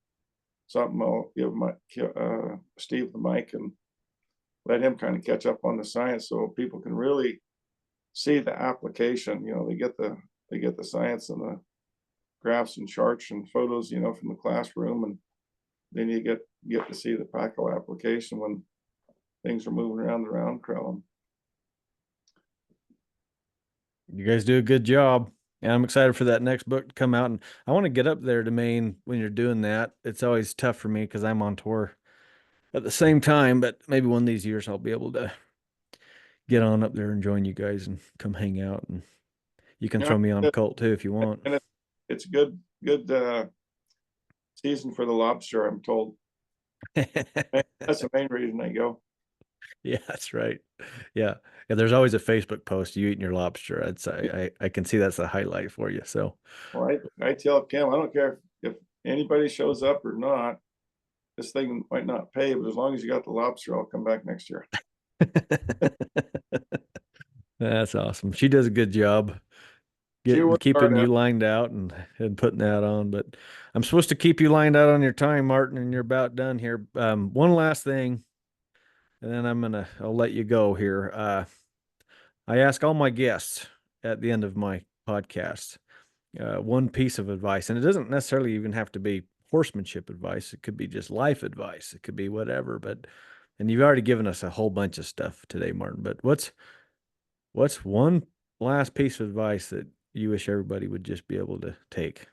something, I'll give Steve the mic and let him kind of catch up on the science, so people can really see the application. They get the science and the graphs and charts and photos, from the classroom, and then you get to see the practical application when things are moving around the round crowd. You guys do a good job. And I'm excited for that next book to come out. And I want to get up there to Maine when you're doing that. It's always tough for me because I'm on tour at the same time, but maybe one of these years I'll be able to get on up there and join you guys and come hang out. And you can Yeah, throw me on a cult too if you want. and it's good season for the lobster, I'm told. That's the main reason I go. Yeah, that's right. Yeah. Yeah, there's always a Facebook post you eating your lobster. I can see that's a highlight for you. So Well, I tell Kim, I don't care if anybody shows up or not. This thing might not pay, but as long as you got the lobster, I'll come back next year. that's awesome. She does a good job She worked hard keeping at you it. lined out and putting that on. But I'm supposed to keep you lined out on your time, Martin, and you're about done here. One last thing, and then I'll let you go here. I ask all my guests at the end of my podcast one piece of advice, and it doesn't necessarily even have to be horsemanship advice. It could be just life advice. It could be whatever. But And you've already given us a whole bunch of stuff today, Martin, but what's one last piece of advice that you wish everybody would just be able to take?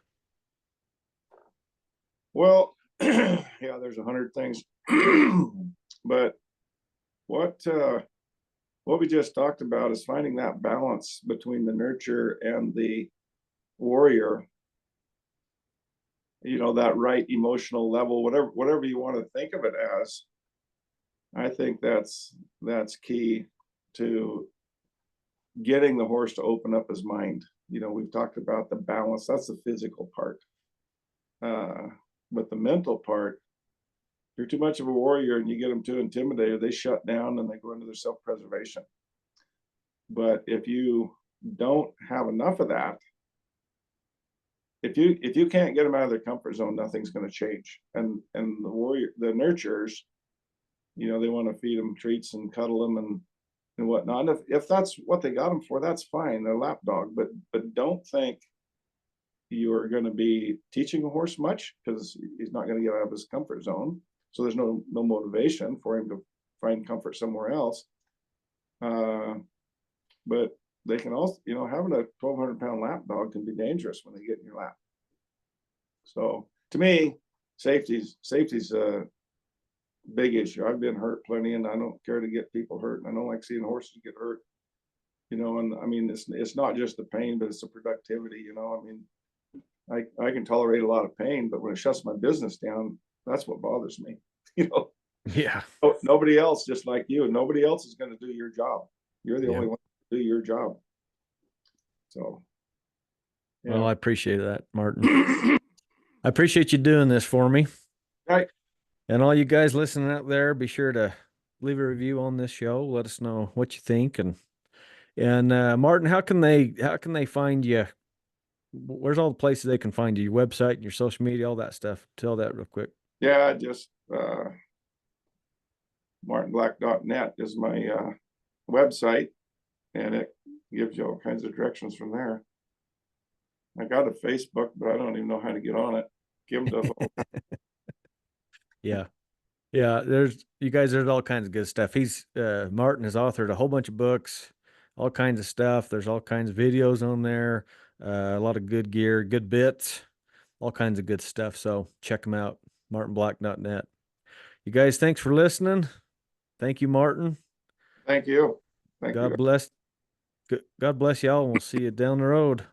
Well, yeah, there's 100 things, but what what we just talked about is finding that balance between the nurture and the warrior. You know, that right emotional level, whatever you want to think of it as. I think that's key to getting the horse to open up his mind. You know, we've talked about the balance. That's the physical part. But the mental part, if you're too much of a warrior and you get them too intimidated, they shut down and they go into their self-preservation. But if you don't have enough of that, if you can't get them out of their comfort zone, nothing's going to change. And the nurturers, you know, they want to feed them treats and cuddle them and whatnot. And if that's what they got them for, that's fine. They're lap dog, but don't think you are going to be teaching a horse much, because he's not going to get out of his comfort zone. So there's no motivation for him to find comfort somewhere else. But they can also, you know, having a 1,200-pound lap dog can be dangerous when they get in your lap. So to me, safety's a big issue. I've been hurt plenty, and I don't care to get people hurt. And I don't like seeing horses get hurt. You know, and I mean, it's not just the pain, but it's the productivity. You know, I mean, I can tolerate a lot of pain, but when it shuts my business down, that's what bothers me. You know, Yeah. nobody else, just like you, and nobody else is going to do your job. You're the only one to do your job. So, yeah. Well, I appreciate that, Martin. I appreciate you doing this for me. Right. And all you guys listening out there, be sure to leave a review on this show. Let us know what you think. And Martin, how can they find you? Where's all the places they can find you? Your website, your social media, all that stuff. Tell that real quick. Yeah, just martinblack.net is my website, and it gives you all kinds of directions from there. I got a Facebook, but I don't even know how to get on it. Kim does all. Yeah. Yeah, there's all kinds of good stuff. Martin has authored a whole bunch of books, all kinds of stuff. There's all kinds of videos on there, a lot of good gear, good bits, all kinds of good stuff. So check them out, martinblack.net. You guys, thanks for listening. Thank you, Martin. Thank you. Thank you. God bless. God bless y'all, and we'll see you down the road.